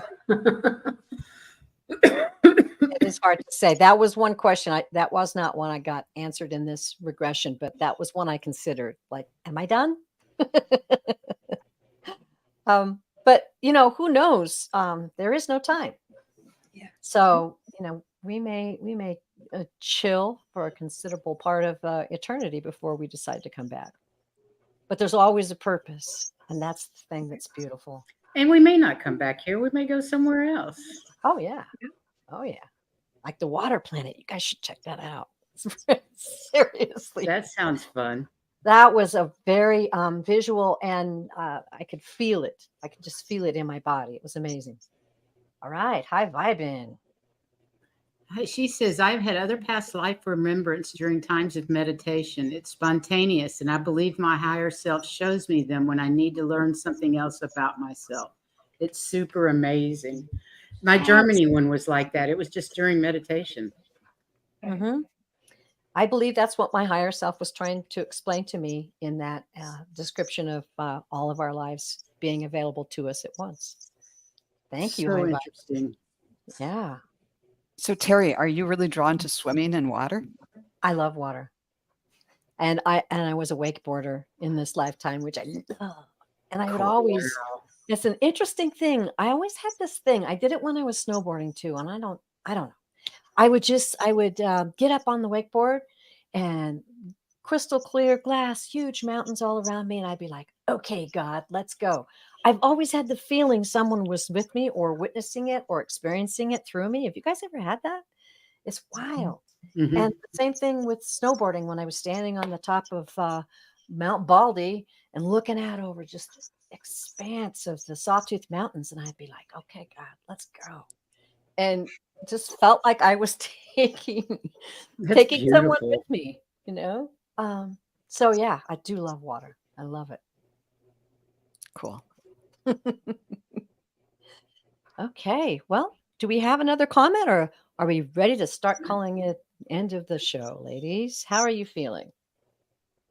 It is hard to say. That was one question. That was not one I got answered in this regression, but that was one I considered. Like, am I done? But who knows? There is no time. Yeah. So we may chill for a considerable part of eternity before we decide to come back. But there's always a purpose, and that's the thing that's beautiful. And we may not come back here. We may go somewhere else. Oh yeah, oh yeah. Like the water planet. You guys should check that out. Seriously. That sounds fun. That was a very visual, and I could feel it. I could just feel it in my body. It was amazing. All right. Hi, vibing. She says, I've had other past life remembrance during times of meditation. It's spontaneous, and I believe my higher self shows me them when I need to learn something else about myself. It's super amazing. My Germany one was like that. It was just during meditation. Mm-hmm. I believe that's what my higher self was trying to explain to me in that description of all of our lives being available to us at once. Thank you. So interesting. Yeah. So Teri, are you really drawn to swimming in water? I love water. And I was a wakeboarder in this lifetime, which I love. And I would always, it's an interesting thing. I always had this thing. I did it when I was snowboarding too. And I don't know. I would get up on the wakeboard and crystal clear glass, huge mountains all around me. And I'd be like, okay, God, let's go. I've always had the feeling someone was with me or witnessing it or experiencing it through me. Have you guys ever had that? It's wild. Mm-hmm. And the same thing with snowboarding when I was standing on the top of Mount Baldy and looking out over just this expanse of the Sawtooth Mountains. And I'd be like, okay, God, let's go. And just felt like I was taking someone with me, So yeah, I do love water. I love it. Cool. Okay. Well, do we have another comment, or are we ready to start calling it end of the show, ladies? How are you feeling?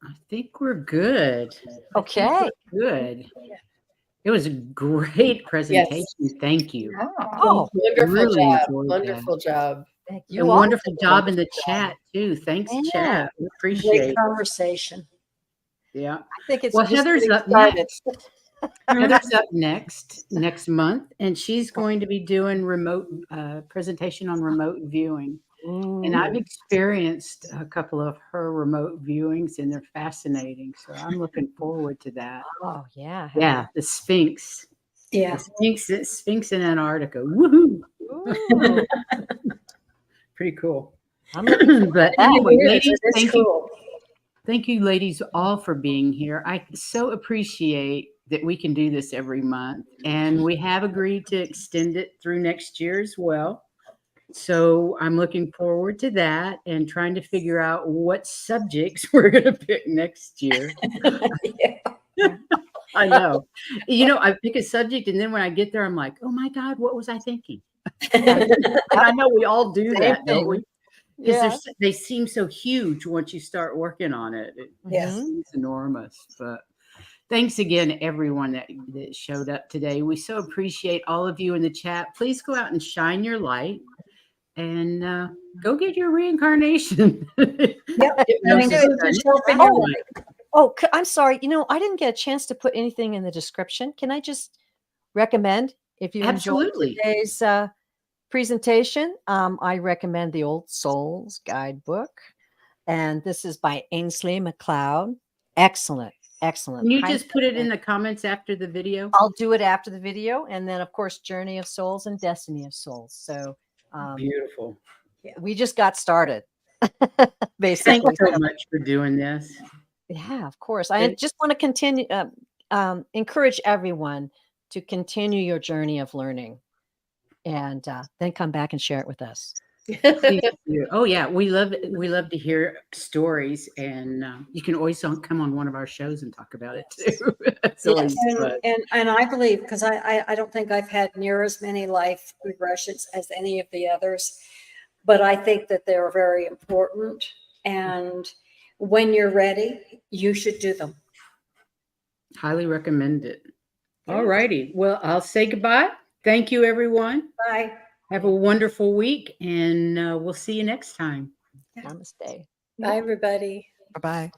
I think we're good. Okay. Good. It was a great presentation. Yes. Thank you. Oh, Wonderful really job. enjoyed Wonderful job. thank And you. all wonderful did a job in the wonderful job. chat too. Thanks, Yeah. chat. We appreciate Great it. conversation. Yeah. I think it's Well, just Heather's getting up started. next. Heather's up next month, and she's going to be doing remote presentation on remote viewing. And I've experienced a couple of her remote viewings, and they're fascinating. So I'm looking forward to that. Oh yeah. Yeah, the Sphinx. Yeah. The Sphinx in Antarctica. Woohoo! Ooh, Pretty cool. I'm looking But that. anyway, It is. ladies, It's thank you. cool. Thank you, ladies, all for being here. I so appreciate that we can do this every month. And we have agreed to extend it through next year as well. So I'm looking forward to that and trying to figure out what subjects we're going to pick next year. Yeah. I know. I pick a subject, and then when I get there, I'm like, oh my God, what was I thinking? And I know we all do that, don't we? Because they seem so huge once you start working on it. Yes. It's enormous. But thanks again, everyone that showed up today. We so appreciate all of you in the chat. Please go out and shine your light and go get your reincarnation. Yep. Oh, I'm sorry. I'm sorry. I didn't get a chance to put anything in the description. Can I just recommend, if you Absolutely. enjoyed today's presentation, I recommend the Old Souls Guidebook. And this is by Ainsley MacLeod. Excellent. Excellent. Can you just put it in the comments after the video? I'll do it after the video. And then, of course, Journey of Souls and Destiny of Souls. So beautiful. We just got started. Basically. Thank you so much for doing this. Yeah, of course. I just want to continue, encourage everyone to continue your journey of learning, and then come back and share it with us. Please do. Oh yeah, we love to hear stories, and you can always come on one of our shows and talk about it too. It's always fun. And I believe, because I don't think I've had near as many life regressions as any of the others, but I think that they're very important. And when you're ready, you should do them. Highly recommend it. All righty. Well, I'll say goodbye. Thank you, everyone. Bye. Have a wonderful week, and we'll see you next time. Namaste. Bye, everybody. Bye-bye.